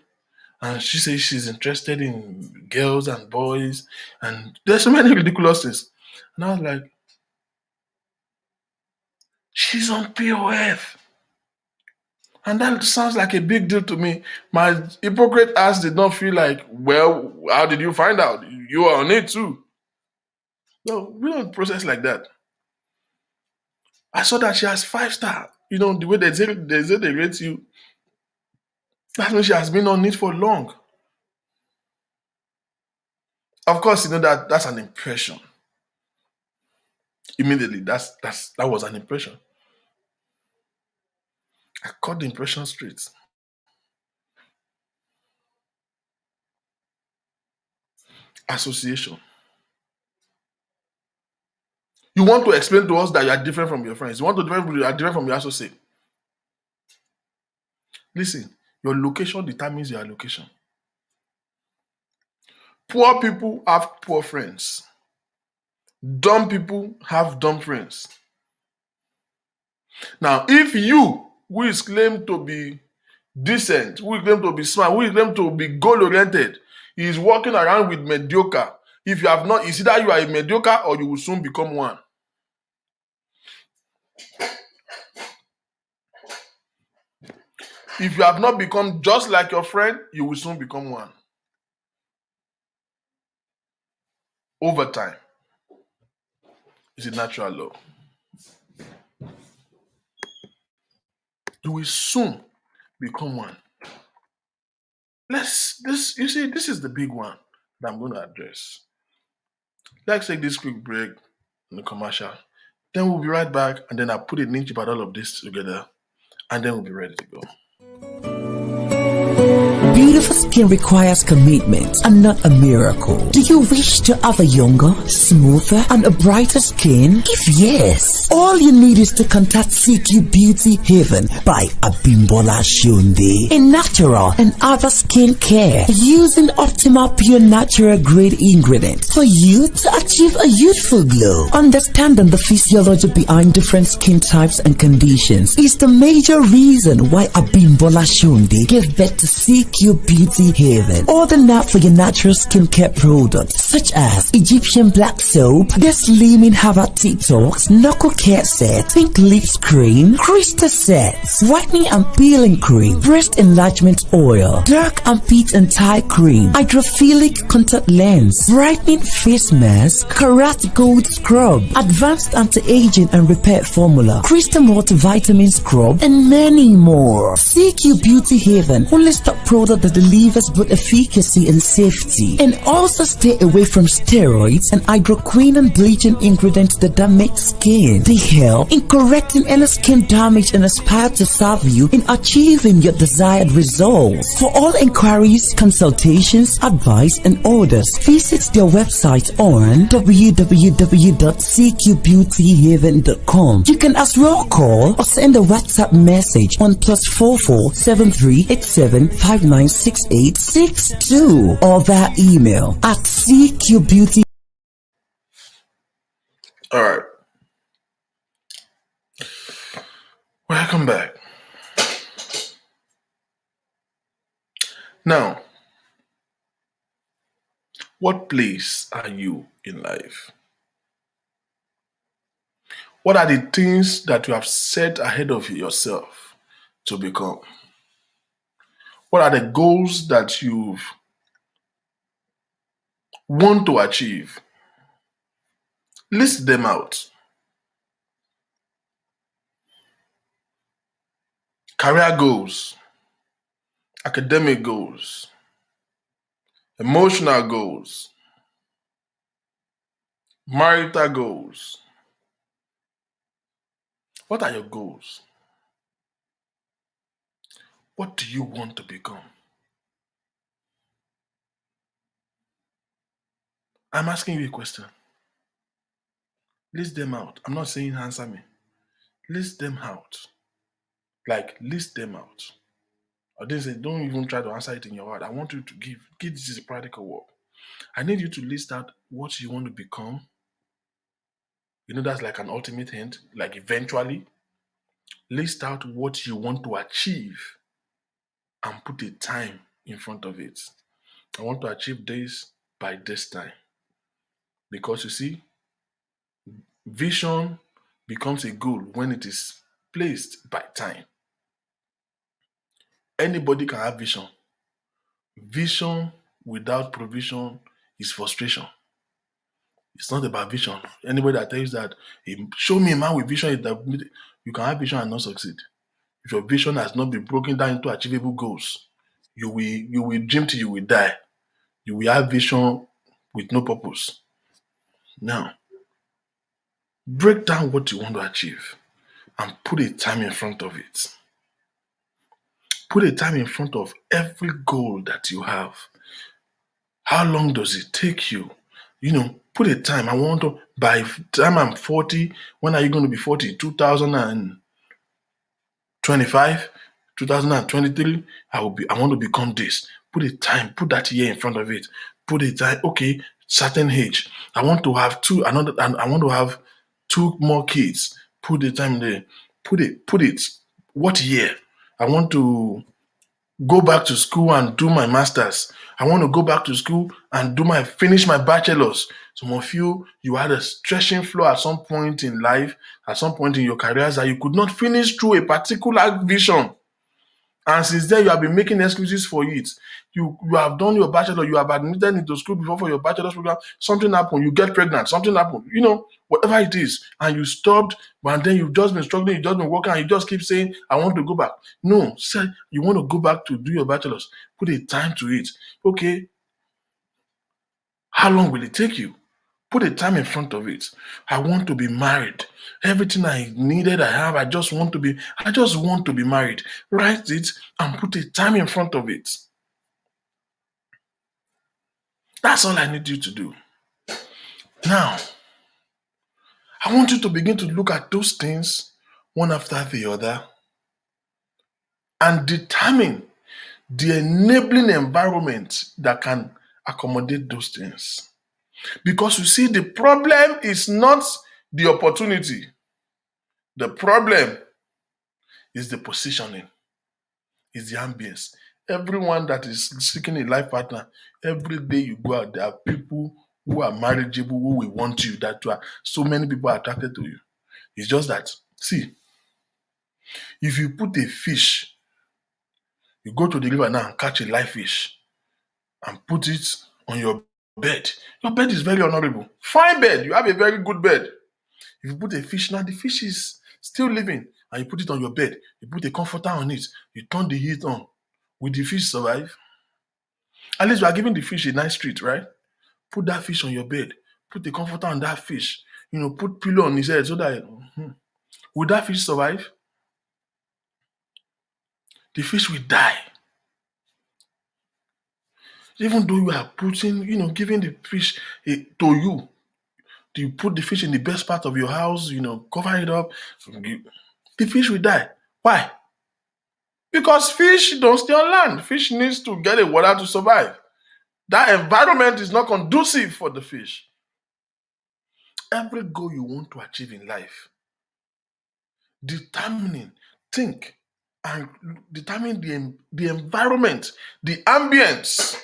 And she says she's interested in girls and boys. And there's so many ridiculous things. And I was like, she's on POF. And that sounds like a big deal to me. My hypocrite ass did not feel like, well, how did you find out? You are on it too. No, we don't process like that. I saw that she has 5-star. You know, the way they say they rate you. That means she has been on it for long. Of course, you know that's an impression. Immediately, that was an impression. I cut the impression straight. Association. You want to explain to us that you are different from your friends. You want to you are different from your associate. Listen, your location determines your allocation. Poor people have poor friends. Dumb people have dumb friends. Now, if you, who is claimed to be decent, who is claimed to be smart, who is claimed to be goal-oriented, is walking around with mediocre, if you have not, it's either you are a mediocre or you will soon become one. If you have not become just like your friend, you will soon become one. Over time. It's a natural law. You will soon become one. You see, this is the big one that I'm going to address. Let's take this quick break in the commercial. Then we'll be right back, and then I'll put a link about all of this together, and then we'll be ready to go. Beautiful skin requires commitment and not a miracle. Do you wish to have a younger, smoother, and a brighter skin? If yes, all you need is to contact CQ Beauty Haven by Abimbola Shunde, a natural and other skin care using optimal pure natural grade ingredients for you to achieve a youthful glow. Understanding the physiology behind different skin types and conditions is the major reason why Abimbola Shunde gave birth to CQ Beauty Haven. Order now for your natural skincare products such as Egyptian black soap, the slimming herbal detox, knuckle care set, pink lips cream, crystal sets, whitening and peeling cream, breast enlargement oil, dark and pit and tie cream, hydrophilic contact lens, brightening face mask, Karat Gold scrub, advanced anti-aging and repair formula, crystal multivitamin scrub, and many more. CQ Beauty Haven only stock product that delivers both efficacy and safety, and also stay away from steroids and hydroquinone and bleaching ingredients that damage skin. They help in correcting any skin damage and aspire to serve you in achieving your desired results. For all inquiries, consultations, advice, and orders, visit their website on www.cqbeautyhaven.com. You can as well call or send a WhatsApp message on +44 7387 596862 or via email at cqbeauty. All right. Welcome back. Now, what place are you in life? What are the things that you have set ahead of yourself to become? What are the goals that you want to achieve? List them out. Career goals, academic goals, emotional goals, marital goals. What are your goals? What do you want to become? I'm asking you a question. List them out. I'm not saying answer me. List them out. Like, list them out. I didn't say don't even try to answer it in your heart. I want you to give this is a practical work. I need you to list out what you want to become. You know, that's like an ultimate hint. Like, eventually, list out what you want to achieve and put a time in front of it. I want to achieve this by this time. Because you see, vision becomes a goal when it is placed by time. Anybody can have vision. Vision without provision is frustration. It's not about vision. Anybody that tells that, show me a man with vision, you can have vision and not succeed. If your vision has not been broken down into achievable goals, you will dream till you will die. You will have vision with no purpose. Now, break down what you want to achieve and put a time in front of it. Put a time in front of every goal that you have. How long does it take you? Put a time. I want to, by the time I'm 40, when are you going to be 40? 2025, 2023, I want to become this. Put a time, put that year in front of it. Put a time, okay, certain age. I want to have I want to have 2 more kids. Put the time there. Put it. What year? I want to go back to school and do my master's. I want to go back to school and finish my bachelor's. Some of you had a stretching flow at some point in life, at some point in your careers that you could not finish through a particular vision. And since then, you have been making excuses for it. You have done your bachelor, you have admitted into school before for your bachelor's program, something happened, you get pregnant, something happened, whatever it is, and you stopped, and then you've just been struggling, you've just been working, and you just keep saying, I want to go back. No, say you want to go back to do your bachelor's, put a time to it. Okay, how long will it take you? Put a time in front of it. I want to be married. Everything I needed, I have. I just want to be married. Write it and put a time in front of it. That's all I need you to do. Now, I want you to begin to look at those things one after the other and determine the enabling environment that can accommodate those things. Because you see, the problem is not the opportunity. The problem is the positioning, is the ambience. Everyone that is seeking a life partner, every day you go out, there are people who are marriageable, who will want you, that are so many people are attracted to you. It's just that, see, if you put a fish, you go to the river now and catch a live fish and put it on your bed. Your bed is very honorable. Fine bed, you have a very good bed. If you put a fish now, the fish is still living, and you put it on your bed, you put a comforter on it, you turn the heat on. Will the fish survive? At least you are giving the fish a nice treat, right? Put that fish on your bed, put a comforter on that fish, put pillow on his head so that will that fish survive? The fish will die. Even though you are putting, giving the fish to you, you put the fish in the best part of your house, cover it up, the fish will die. Why? Because fish don't stay on land. Fish needs to get a water to survive. That environment is not conducive for the fish. Every goal you want to achieve in life, think and determine the environment, the ambience,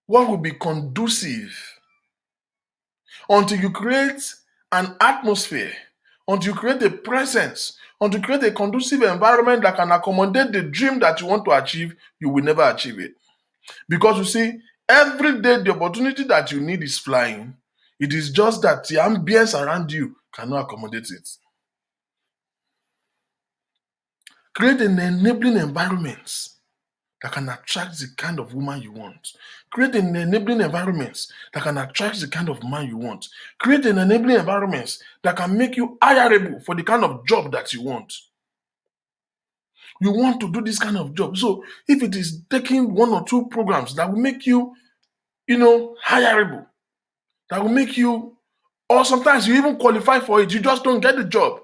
what will be conducive until you create an atmosphere, until you create a presence, until you create a conducive environment that can accommodate the dream that you want to achieve, you will never achieve it. Because you see, every day the opportunity that you need is flying. It is just that the ambience around you cannot accommodate it. Create an enabling environment that can attract the kind of woman you want. Create an enabling environment that can attract the kind of man you want. Create an enabling environment that can make you hireable for the kind of job that you want. You want to do this kind of job. So if it is taking 1 or 2 programs that will make you, hireable, that will make you, or sometimes you even qualify for it, you just don't get the job.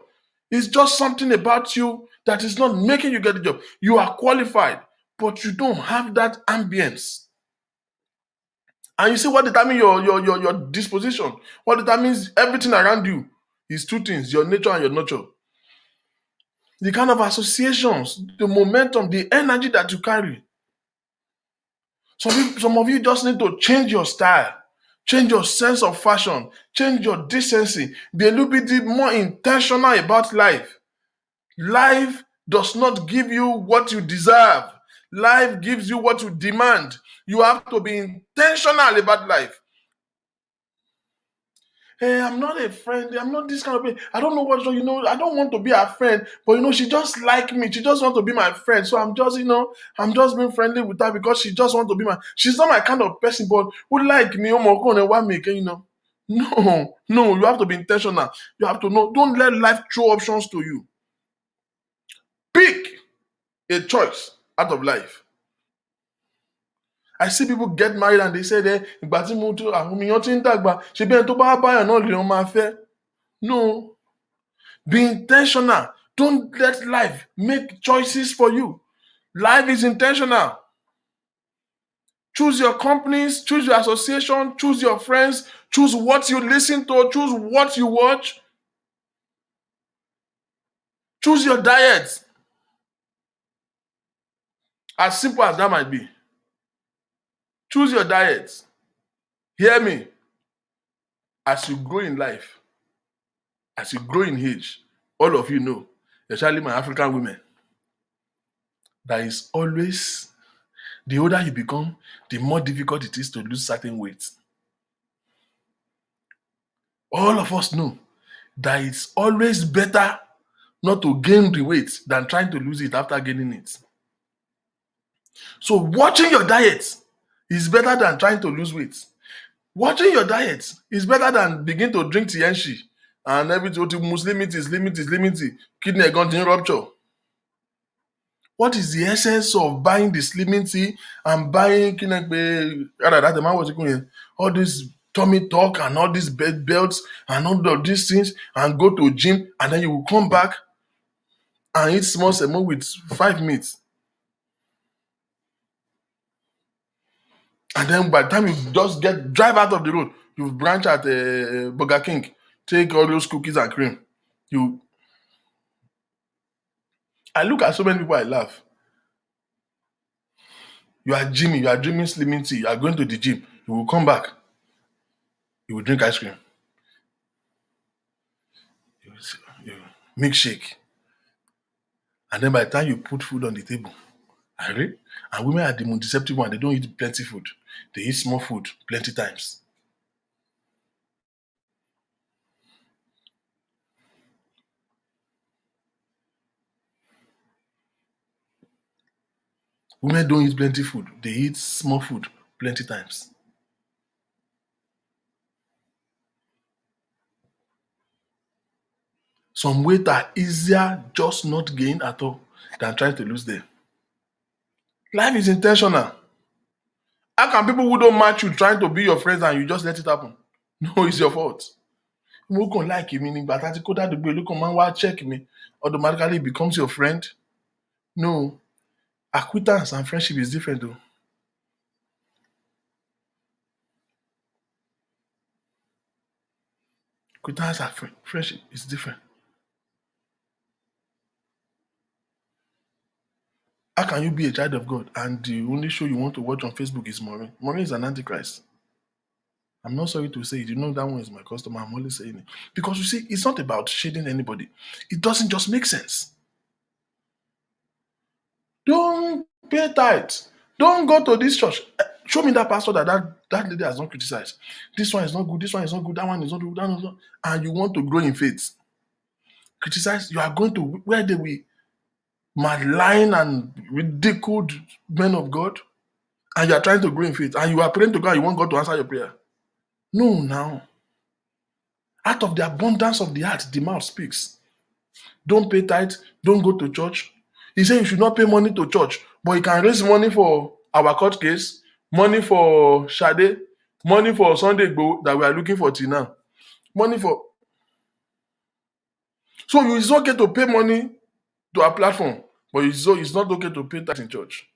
It's just something about you that is not making you get the job. You are qualified, but you don't have that ambience. And you see what determines your disposition, what determines everything around you is 2 things, your nature and your nurture. The kind of associations, the momentum, the energy that you carry. Some of you just need to change your style, change your sense of fashion, change your decency, be a little bit more intentional about life. Life does not give you what you deserve. Life gives you what you demand. You have to be intentional about life. Hey, I'm not a friend. I'm not this kind of person. I don't know what's wrong. I don't want to be a friend. But, she just like me. She just want to be my friend. So I'm just, I'm just being friendly with her because she just want to be she's not my kind of person, but who like me, No, you have to be intentional. You have to know. Don't let life throw options to you. Pick a choice out of life. I see people get married and they say no. Be intentional. Don't let life make choices for you. Life is intentional. Choose your companies, choose your association, choose your friends, choose what you listen to, choose what you watch. Choose your diet. As simple as that might be. Choose your diet. Hear me. As you grow in life, as you grow in age, all of you know, especially my African women, that is always, the older you become, the more difficult it is to lose certain weight. All of us know that it's always better not to gain the weight than trying to lose it after gaining it. So watching your diet is better than trying to lose weight. Watching your diet is better than begin to drink TNC and everything. Slimity, kidney continue rupture. What is the essence of buying the slimming tea and buying all this tummy talk and all these bed belts and all of these things and go to gym and then you will come back and eat small semo with 5 meat. And then by the time you just drive out of the road, you branch at Burger King, take all those cookies and cream. I look at so many people, I laugh. You are gymming, you are drinking slimming tea, you are going to the gym, you will come back, you will drink ice cream, you milkshake. And then by the time you put food on the table, and women are the most deceptive one, they don't eat plenty food. They eat small food plenty times. Women don't eat plenty food. They eat small food plenty times. Some weight are easier just not gain at all than trying to lose them. Life is intentional. How can people who don't match you trying to be your friends and you just let it happen? No, it's your fault. Mo kàn like mi nígbà tá a ti kó dádùgbò ló kàn máa ń wá check me automatically becomes your friend. No, acquaintance and friendship is different though. Acquaintance and friendship is different. How can you be a child of God and the only show you want to watch on Facebook is Maureen? Maureen is an antichrist. I'm not sorry to say it. You know that one is my customer. I'm always saying it. Because you see, it's not about shading anybody. It doesn't just make sense. Don't pay tithes. Don't go to this church. Show me that pastor that lady has not criticized. This one is not good. This one is not good. That one is not good. That one is not. And you want to grow in faith. Criticize. You are going to where they will malign and ridiculed men of God. And you are trying to grow in faith. And you are praying to God. You want God to answer your prayer. No, now. Out of the abundance of the heart, the mouth speaks. Don't pay tithe. Don't go to church. He said you should not pay money to church, but you can raise money for our court case, money for Shade, money for Sunday Go that we are looking for till now. Money for. So it's okay to pay money to our platform, but it's not okay to pay tax in church.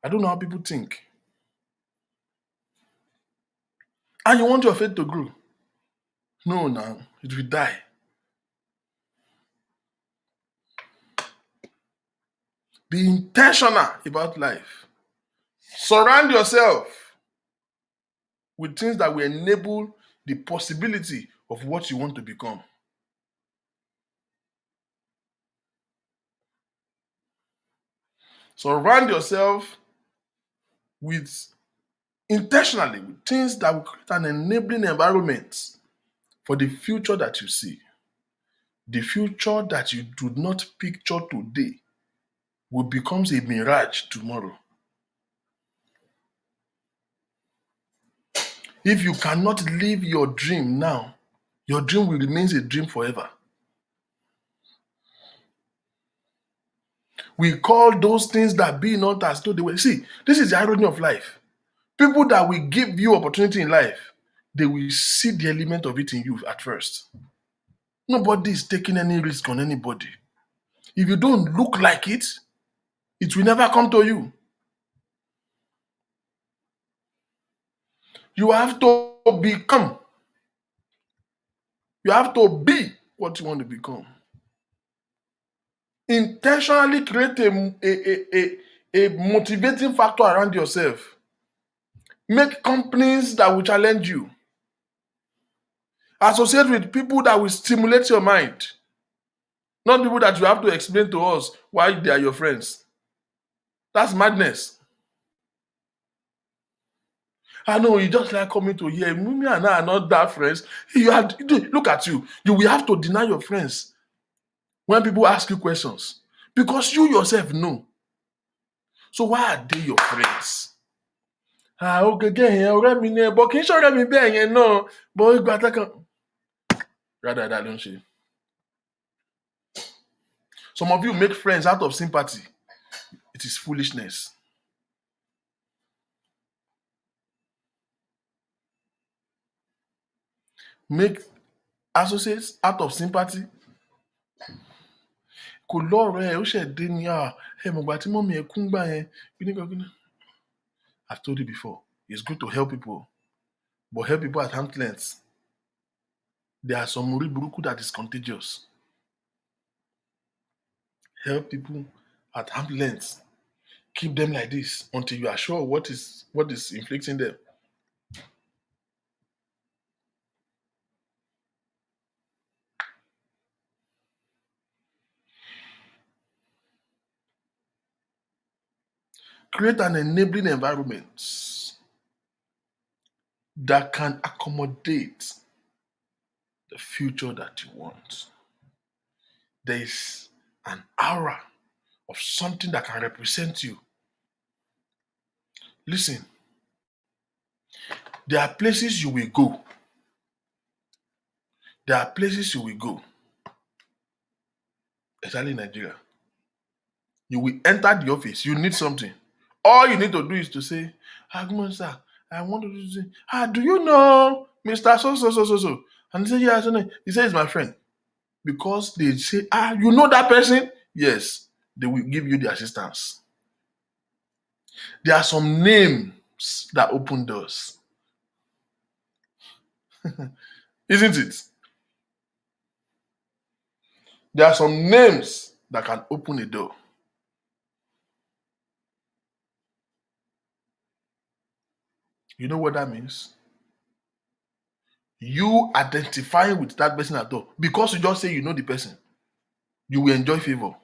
I don't know how people think. And you want your faith to grow. No, now it will die. Be intentional about life. Surround yourself with things that will enable the possibility of what you want to become. Surround yourself intentionally with things that will create an enabling environment for the future that you see. The future that you do not picture today will become a mirage tomorrow. If you cannot live your dream now, your dream will remain a dream forever. We call those things that be not as though they were. See, this is the irony of life. People that will give you opportunity in life, they will see the element of it in you at first. Nobody is taking any risk on anybody. If you don't look like it, it will never come to you. You have to become. You have to be what you want to become. Intentionally create a motivating factor around yourself. Make companies that will challenge you. Associate with people that will stimulate your mind. Not people that you have to explain to us why they are your friends. That's madness. I know you just like coming to here. Me and I are not that friends. Look at you. You will have to deny your friends when people ask you questions because you yourself know. So why are they your friends? Okay, ọ̀rẹ́ mi ni ẹ, but kì í ṣọ̀rẹ́ mi bẹ́ẹ̀ yẹn náà, but ìgbà tẹ́kàn. Rather, that don't she? Some of you make friends out of sympathy. It is foolishness. Make associates out of sympathy. Kò lọ́rọ̀ ẹ̀ ó ṣẹ̀ dé ní mọ̀gbà tí mọ́mí ẹ̀ kún gbà yẹn. I've told you before, it's good to help people, but help people at hand length. There are some orí burúkú that is contagious. Help people at hand length. Keep them like this until you are sure what is inflicting them. Create an enabling environment that can accommodate the future that you want. There is an aura of something that can represent you. Listen, there are places you will go. There are places you will go, especially in Nigeria. You will enter the office, you need something. All you need to do is to say, good morning, sir. I want to do this. Do you know Mr. So? And he said, yeah, he said, he's my friend. Because they say, you know that person? Yes, they will give you the assistance. There are some names that open doors. Isn't it? There are some names that can open a door. You know what that means? You identifying with that person at all. Because you just say you know the person, you will enjoy favor.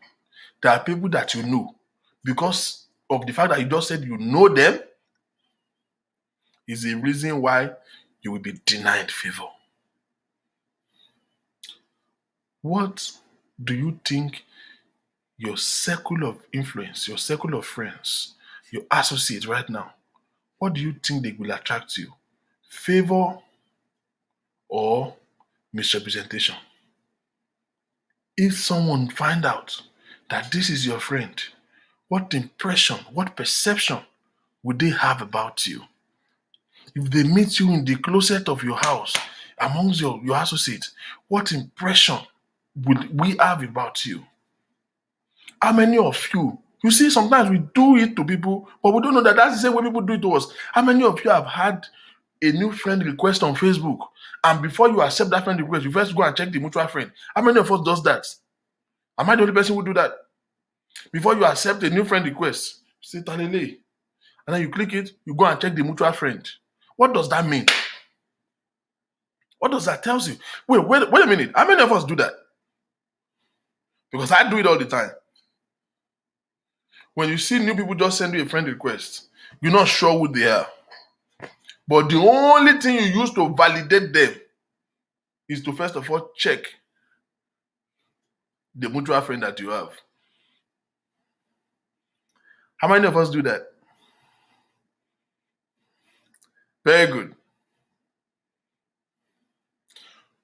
There are people that you know. Because of the fact that you just said you know them, is the reason why you will be denied favor. What do you think your circle of influence, your circle of friends, your associates right now, what do you think they will attract you? Favor or misrepresentation? If someone find out that this is your friend, what impression, what perception would they have about you? If they meet you in the closet of your house, amongst your associates, what impression would we have about you? How many of you see, sometimes we do it to people, but we don't know that that's the same way people do it to us. How many of you have had a new friend request on Facebook, and before you accept that friend request, you first go and check the mutual friend? How many of us does that? Am I the only person who do that? Before you accept a new friend request, you say Talele, and then you click it, you go and check the mutual friend. What does that mean? What does that tell you? Wait a minute. How many of us do that? Because I do it all the time. When you see new people just send you a friend request, you're not sure who they are. But the only thing you use to validate them is to first of all check the mutual friend that you have. How many of us do that? Very good.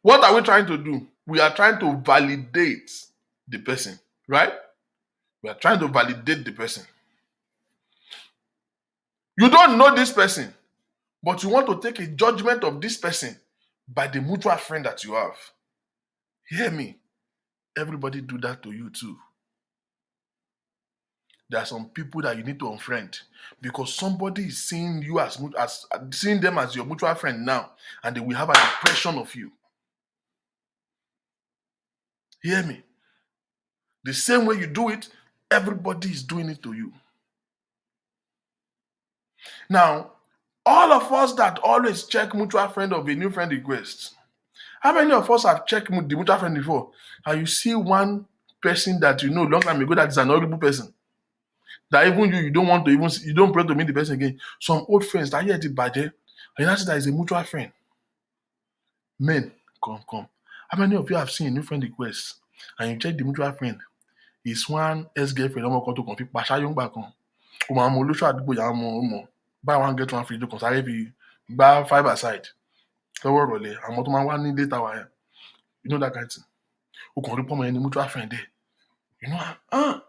What are we trying to do? We are trying to validate the person, right? We are trying to validate the person. You don't know this person, but you want to take a judgment of this person by the mutual friend that you have. Hear me. Everybody do that to you too. There are some people that you need to unfriend because somebody is seeing you as seeing them as your mutual friend now, and they will have an impression of you. Hear me. The same way you do it, everybody is doing it to you. Now, all of us that always check mutual friend of a new friend request, how many of us have checked the mutual friend before, and you see one person that you know long time ago that is an horrible person, that even you don't want to you don't pray to meet the person again. Some old friends that hear the bad, and that's that is a mutual friend. Men, come. How many of you have seen a new friend request and you check the mutual friend? It's one ex-girlfriend. buy one get one free lókàn sáré fi gbá 5 aside lọ́wọ́ ìrọ̀lẹ́ àwọn tó máa wá ní later wa yẹn, you know that kind of thing. O kàn rí pọ́nmọ yẹn ni mutual friend there. You know,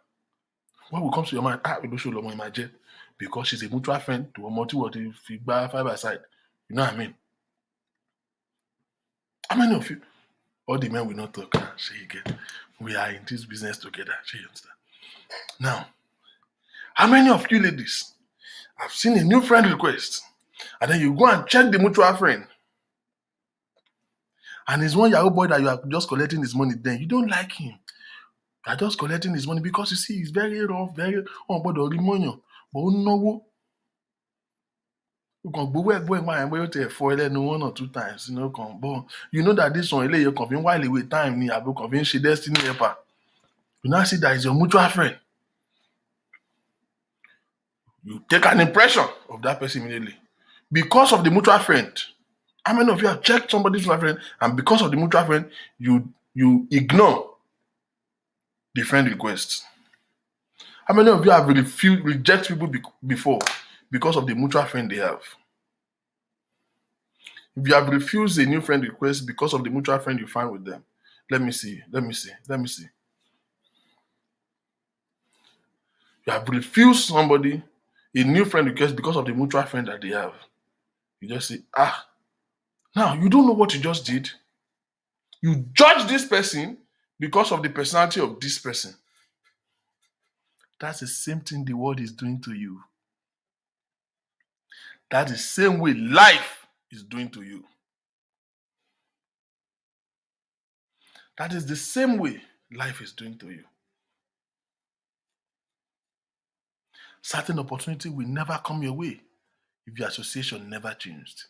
what will come to your mind? Olóṣèlú lọmọ yẹn máa jẹ́ because she's a mutual friend to ọmọ tí wọ́n ti fi gbá 5 aside. You know what I mean? How many of you? All the men will not talk now. Shey you get? We are in this business together. Shey you understand? Now, how many of you ladies have seen a new friend request and then you go and check the mutual friend and it's one Yahoo boy that you are just collecting his money, then you don't like him. You are just collecting his money because you see he's very rough, very gbọ́dọ̀ rí mọ́yàn, but ó náwó. You can gbowó ẹ̀gbọ́n ẹ̀gbọ́n àyẹ̀wò yóò tẹ̀ fọ́ ẹlẹ́nu 1 or 2 times, but you know that this one eléyìí kàn fi ń while away time ni àbí kàn fi ń ṣe destiny helper. You now see that is your mutual friend. You take an impression of that person immediately because of the mutual friend. How many of you have checked somebody's mutual friend and because of the mutual friend, you ignore the friend request? How many of you have reject people before because of the mutual friend they have? If you have refused a new friend request because of the mutual friend you find with them, let me see. You have refused somebody a new friend request because of the mutual friend that they have. You just say, now you don't know what you just did. You judge this person because of the personality of this person. That's the same thing the world is doing to you. That's the same way life is doing to you. That is the same way life is doing to you. Certain opportunity will never come your way if your association never changed.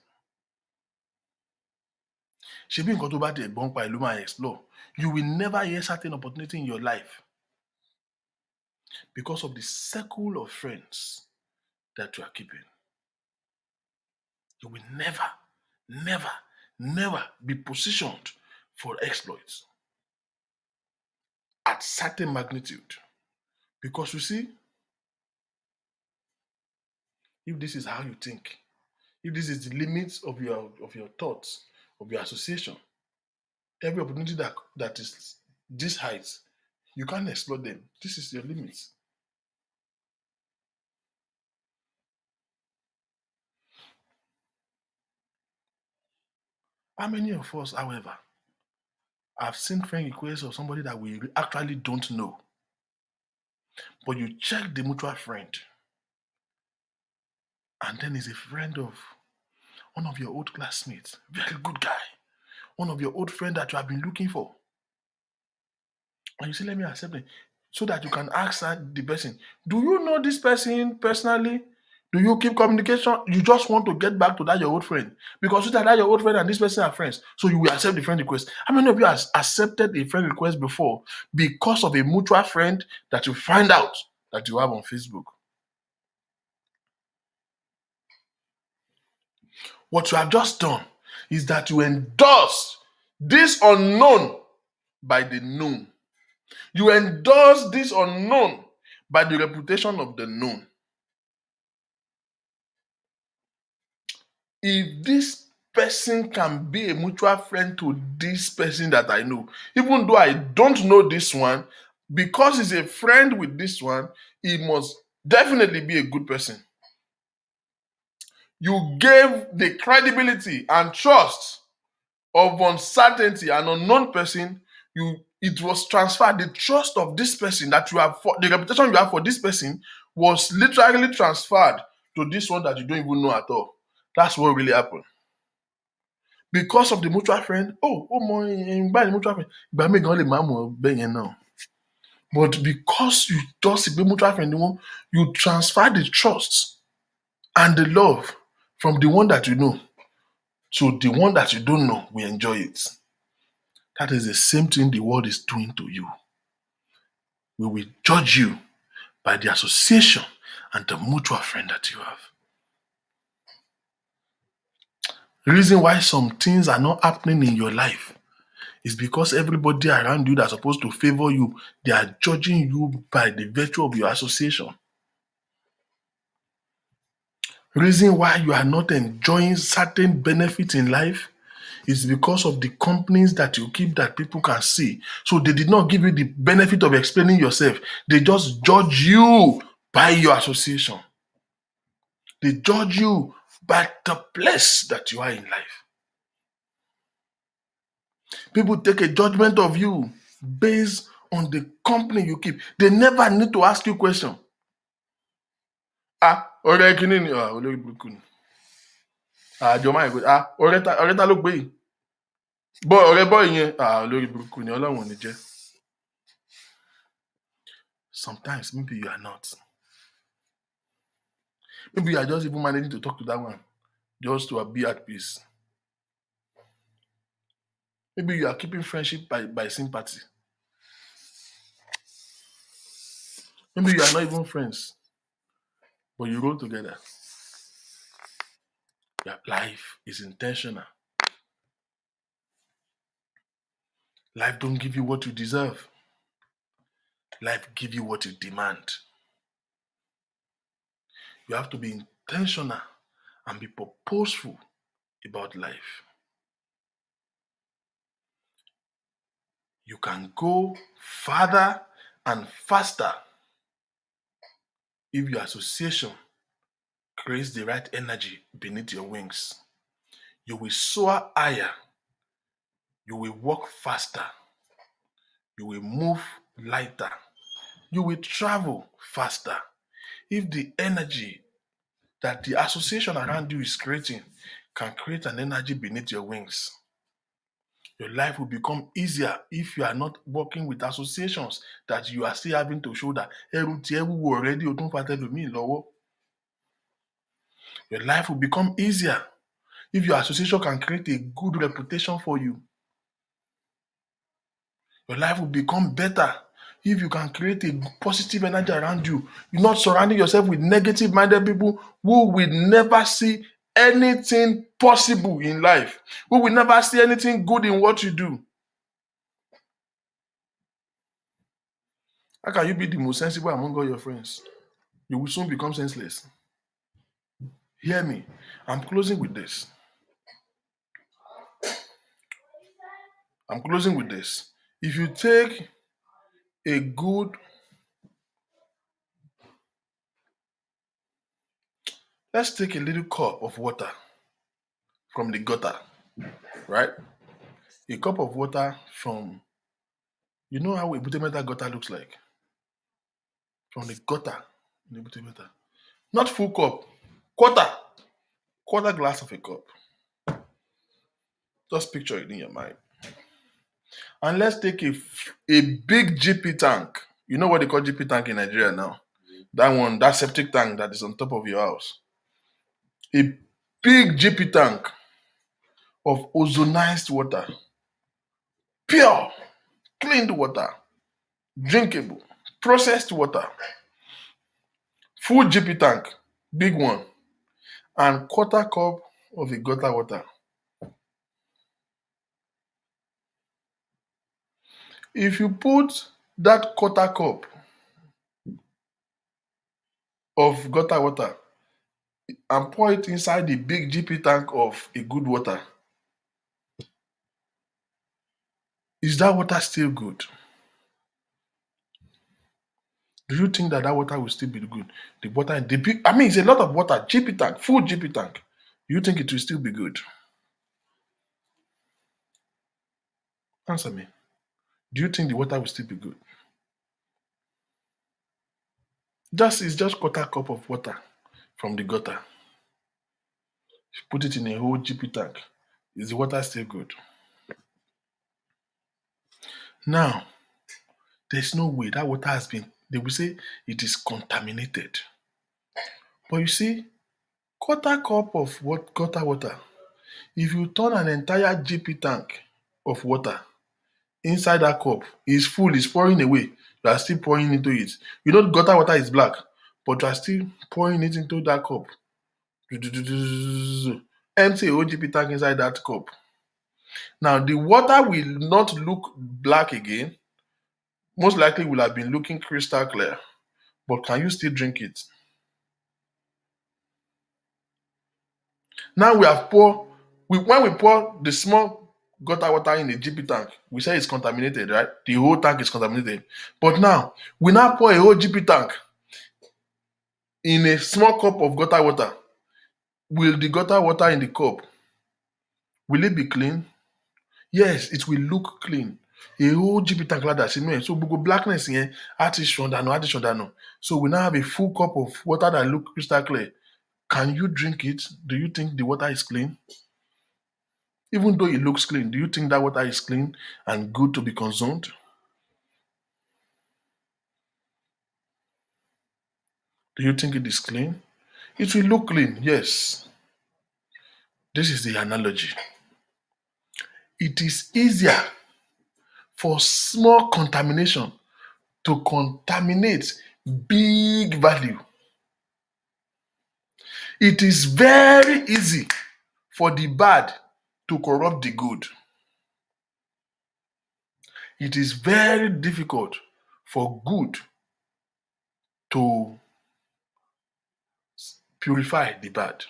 Ṣebí nǹkan tó bá ti ẹ̀gbọ́n pa ìlú máa explore. You will never hear certain opportunity in your life because of the circle of friends that you are keeping. You will never be positioned for exploits at certain magnitude. Because you see, if this is how you think, if this is the limits of your thoughts, of your association, every opportunity that is this height, you can't explore them. This is your limits. How many of us, however, have seen friend requests of somebody that we actually don't know, but you check the mutual friend, and then he's a friend of one of your old classmates, very good guy, one of your old friends that you have been looking for. And you say, let me accept it, so that you can ask the person, do you know this person personally? Do you keep communication? You just want to get back to that your old friend because you that your old friend and this person are friends, so you will accept the friend request. How many of you have accepted a friend request before because of a mutual friend that you find out that you have on Facebook? What you have just done is that you endorse this unknown by the known. You endorse this unknown by the reputation of the known. If this person can be a mutual friend to this person that I know, even though I don't know this one, because he's a friend with this one, he must definitely be a good person. You gave the credibility and trust of uncertainty and unknown person. It was transferred. The trust of this person that you have, the reputation you have for this person was literally transferred to this one that you don't even know at all. That's what really happened. Because of the mutual friend, by the mutual friend, now. But because you just be mutual friend, you transfer the trust and the love from the one that you know to the one that you don't know. We enjoy it. That is the same thing the world is doing to you. We will judge you by the association and the mutual friend that you have. The reason why some things are not happening in your life is because everybody around you that's supposed to favor you, they are judging you by the virtue of your association. Reason why you are not enjoying certain benefits in life is because of the companies that you keep that people can see. So they did not give you the benefit of explaining yourself. They just judge you by your association. They judge you by the place that you are in life. People take a judgment of you based on the company you keep. They never need to ask you question. Ọ̀rẹ́ kìíní ni olórí burúkú ni. Àjọ máa ń gbé ọ̀rẹ́ ta ló gbé yìí. Ọ̀rẹ́ bọ́ ìyẹn olórí burúkú ni Ọlọ́run ò ní jẹ́. Sometimes maybe you are not. Maybe you are just even managing to talk to that one just to be at peace. Maybe you are keeping friendship by sympathy. Maybe you are not even friends, but you roll together. Your life is intentional. Life don't give you what you deserve. Life give you what you demand. You have to be intentional and be purposeful about life. You can go farther and faster if your association creates the right energy beneath your wings. You will soar higher. You will walk faster. You will move lighter. You will travel faster if the energy that the association around you is creating can create an energy beneath your wings. Your life will become easier if you are not working with associations that you are still having to shoulder. Already. Your life will become easier if your association can create a good reputation for you. Your life will become better if you can create a positive energy around you. You're not surrounding yourself with negative-minded people who will never see anything possible in life, who will never see anything good in what you do. How can you be the most sensible among all your friends? You will soon become senseless. Hear me. I'm closing with this. If you take a good... Let's take a little cup of water from the gutter, right? A cup of water from... You know how a Butemeta gutter looks like? From the gutter in the Butemeta. Not full cup. Quarter glass of a cup. Just picture it in your mind. And let's take a big GP tank. You know what they call GP tank in Nigeria now? That one, that septic tank that is on top of your house. A big GP tank of ozonized water. Pure, cleaned water. Drinkable, processed water. Full GP tank, big one. And quarter cup of a gutter water. If you put that quarter cup of gutter water and pour it inside the big GP tank of a good water, is that water still good? Do you think that water will still be good? The water in the big, it's a lot of water, GP tank, full GP tank. Do you think it will still be good? Answer me. Do you think the water will still be good? It's just quarter cup of water from the gutter. Put it in a whole GP tank. Is the water still good? Now, there's no way that water has been, they will say it is contaminated. But you see, quarter cup of gutter water, if you turn an entire GP tank of water inside that cup, it's full, it's pouring away, you are still pouring into it. You know gutter water is black, but you are still pouring it into that cup. Empty a whole GP tank inside that cup. Now, the water will not look black again. Most likely will have been looking crystal clear. But can you still drink it? Now we have when we pour the small gutter water in the GP tank, we say it's contaminated, right? The whole tank is contaminated. But now, we now pour a whole GP tank in a small cup of gutter water. Will the gutter water in the cup, will it be clean? Yes, it will look clean. A whole GP tank like that. So we go blackness here, artisan. So we now have a full cup of water that look crystal clear. Can you drink it? Do you think the water is clean? Even though it looks clean, do you think that water is clean and good to be consumed? Do you think it is clean? It will look clean, yes. This is the analogy. It is easier for small contamination to contaminate big value. It is very easy for the bad to corrupt the good. It is very difficult for good to purify the bad.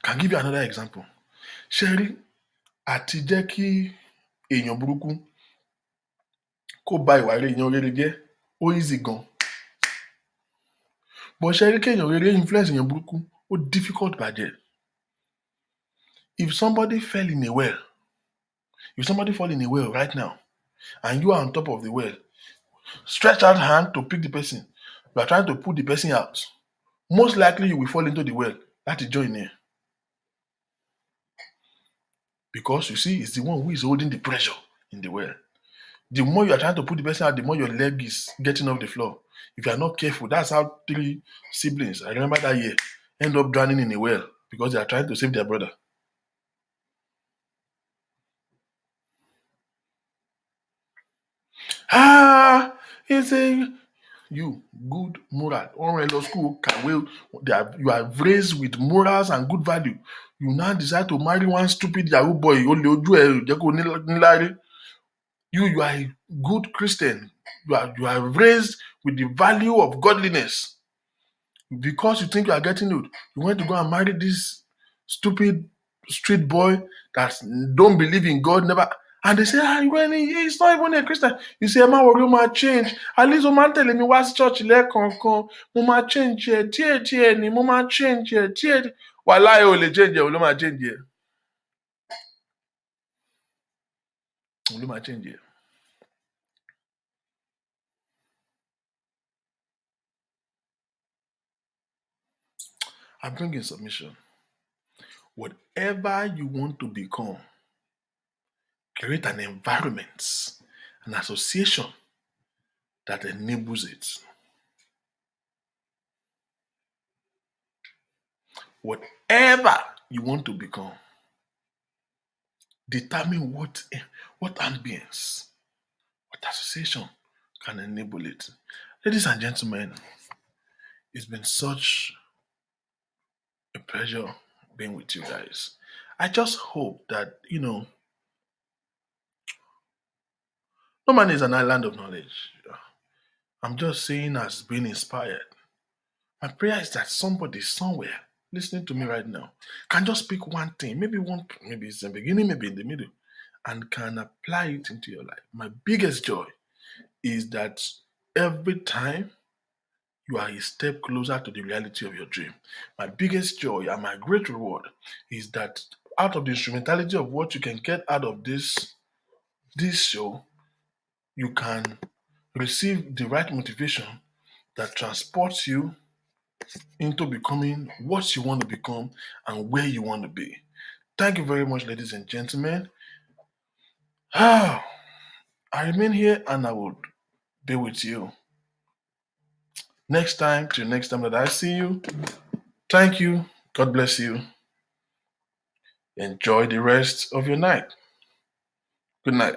Can give you another example. Ṣẹ́rí àti jẹ́ kí èèyàn burúkú kó ba ìwà èèyàn rere jẹ́ ó easy gan. But ṣẹ́rí kéèyàn rere influence èèyàn burúkú ó difficult bàjẹ́. If somebody fall in a well right now and you are on top of the well, stretch out hand to pick the person. You are trying to pull the person out. Most likely you will fall into the well. That is join here. Because you see, it's the one who is holding the pressure in the well. The more you are trying to put the person out, the more your leg is getting off the floor. If you are not careful, that's how 3 siblings, I remember that year, end up drowning in a well because they are trying to save their brother. It's a good moral. Or law school you are raised with morals and good value. You now decide to marry one stupid Yahoo boy. You are a good Christian. You are raised with the value of godliness. Because you think you are getting old, you want to go and marry this stupid street boy that don't believe in God, never. And they say, he's not even a Christian. You say, man, you might change. At least you man telling me what's church lẹ́ẹ̀kọ̀ọ̀kan. Mo máa change here, díẹ̀ ni, mo máa change here, díẹ̀. Wàláhì ò lè change here, ló máa change here. Ló máa change here. I bring in submission. Whatever you want to become, create an environment, an association that enables it. Whatever you want to become, determine what ambience, what association can enable it. Ladies and gentlemen, it's been such a pleasure being with you guys. I just hope that, no man is an island of knowledge. I'm just saying as being inspired. My prayer is that somebody somewhere listening to me right now can just pick one thing, maybe it's in the beginning, maybe in the middle, and can apply it into your life. My biggest joy is that every time you are a step closer to the reality of your dream. My biggest joy and my great reward is that out of the instrumentality of what you can get out of this show, you can receive the right motivation that transports you into becoming what you want to become and where you want to be. Thank you very much, ladies and gentlemen. I remain here and I will be with you. Till next time that I see you. Thank you. God bless you. Enjoy the rest of your night. Good night.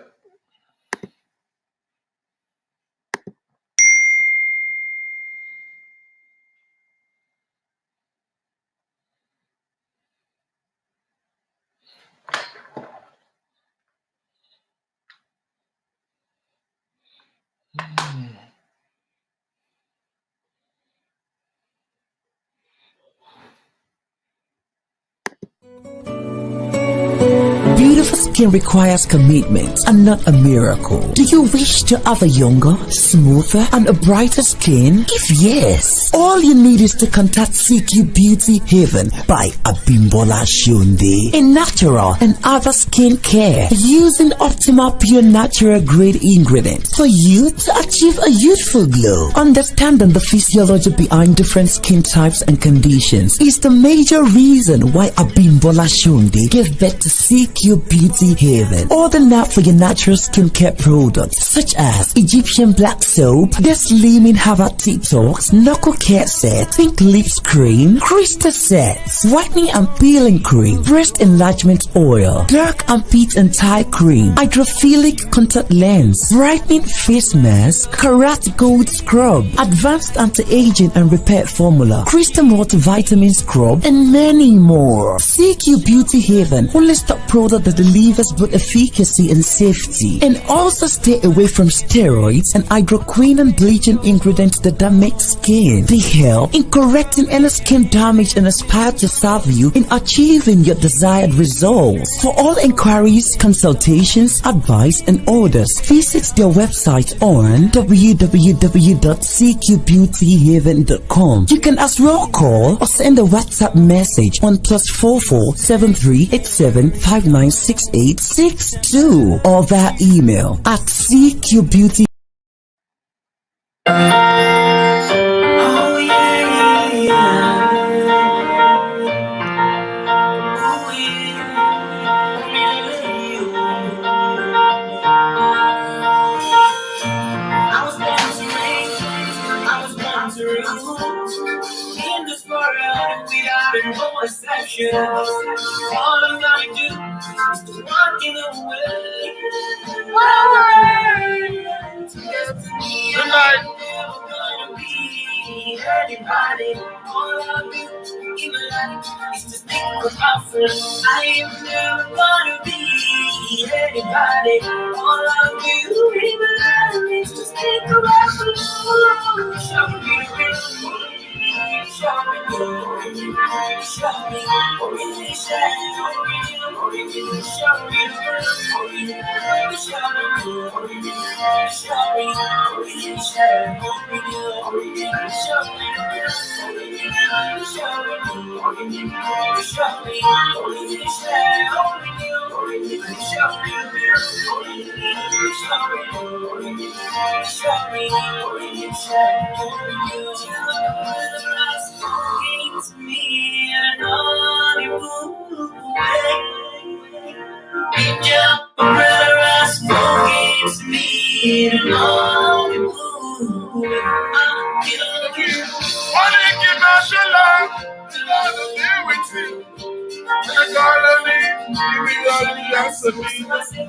Seeking requires commitment and not a miracle. Do you wish to have a younger, smoother, and a brighter skin? If yes, all you need is to contact CQ Beauty Haven by Abimbola Shunde, a natural and other skin care using optimal pure natural grade ingredients for you to achieve a youthful glow. Understanding the physiology behind different skin types and conditions is the major reason why Abimbola Shunde gave birth to CQ Beauty Haven. Order now for your natural skincare products such as Egyptian black soap, the slimming Harvard TikToks, knuckle care set, pink lips cream, crystal sets, whitening and peeling cream, breast enlargement oil, dark and pit and tie cream, hydrophilic contact lens, brightening face mask, Karat Gold scrub, advanced anti-aging and repair formula, crystal multivitamin scrub, and many more. CQ Beauty Haven only stock product that delivers both efficacy and safety, and also stay away from steroids and hydroquinone and bleaching ingredients that damage skin. They help in correcting any skin damage and aspire to serve you in achieving your desired results. For all inquiries, consultations, advice, and orders, visit their website on www.cqbeautyhaven.com. You can as well call or send a WhatsApp message on +44 7387 596862 or via email at cqbeauty. In this world, without no exception, all I'm gonna do is to walk in the way. Tonight, never gonna be anybody. All I do in my life is to stick with my friends. I am never gonna be anybody. All I do in my life is to stick with my friends. Show me the way. Show me the way. Show me the way. Show me the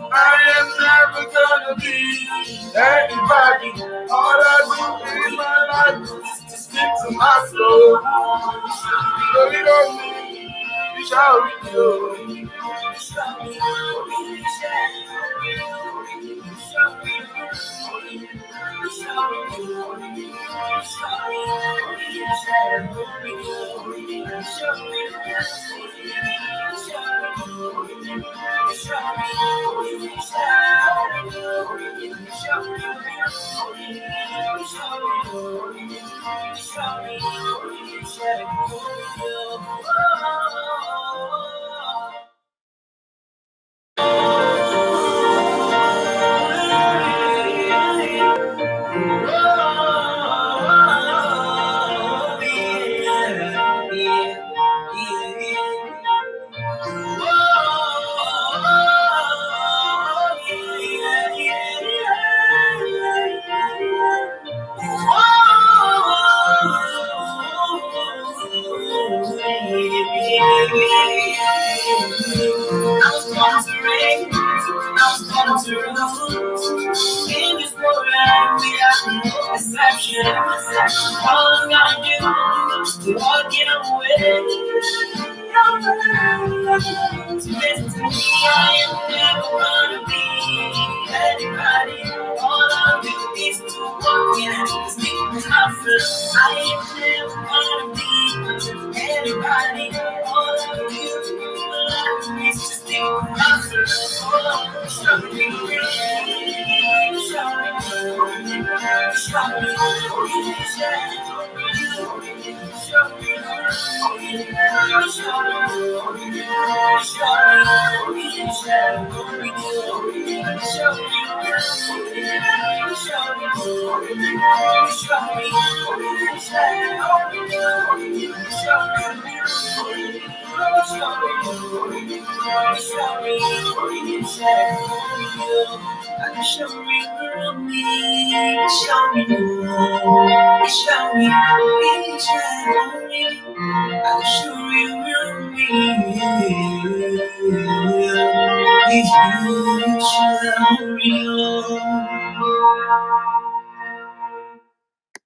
I am never gonna be anybody. All I do in my life is to stick to my flow. We shall be good. In this world, we have no exception. All I'm gonna do is to walk in away. Listen to me, I am never gonna be anybody. All I do is to walk in and speak with my friends. I am never gonna be anybody. All I do is to speak with my friends. All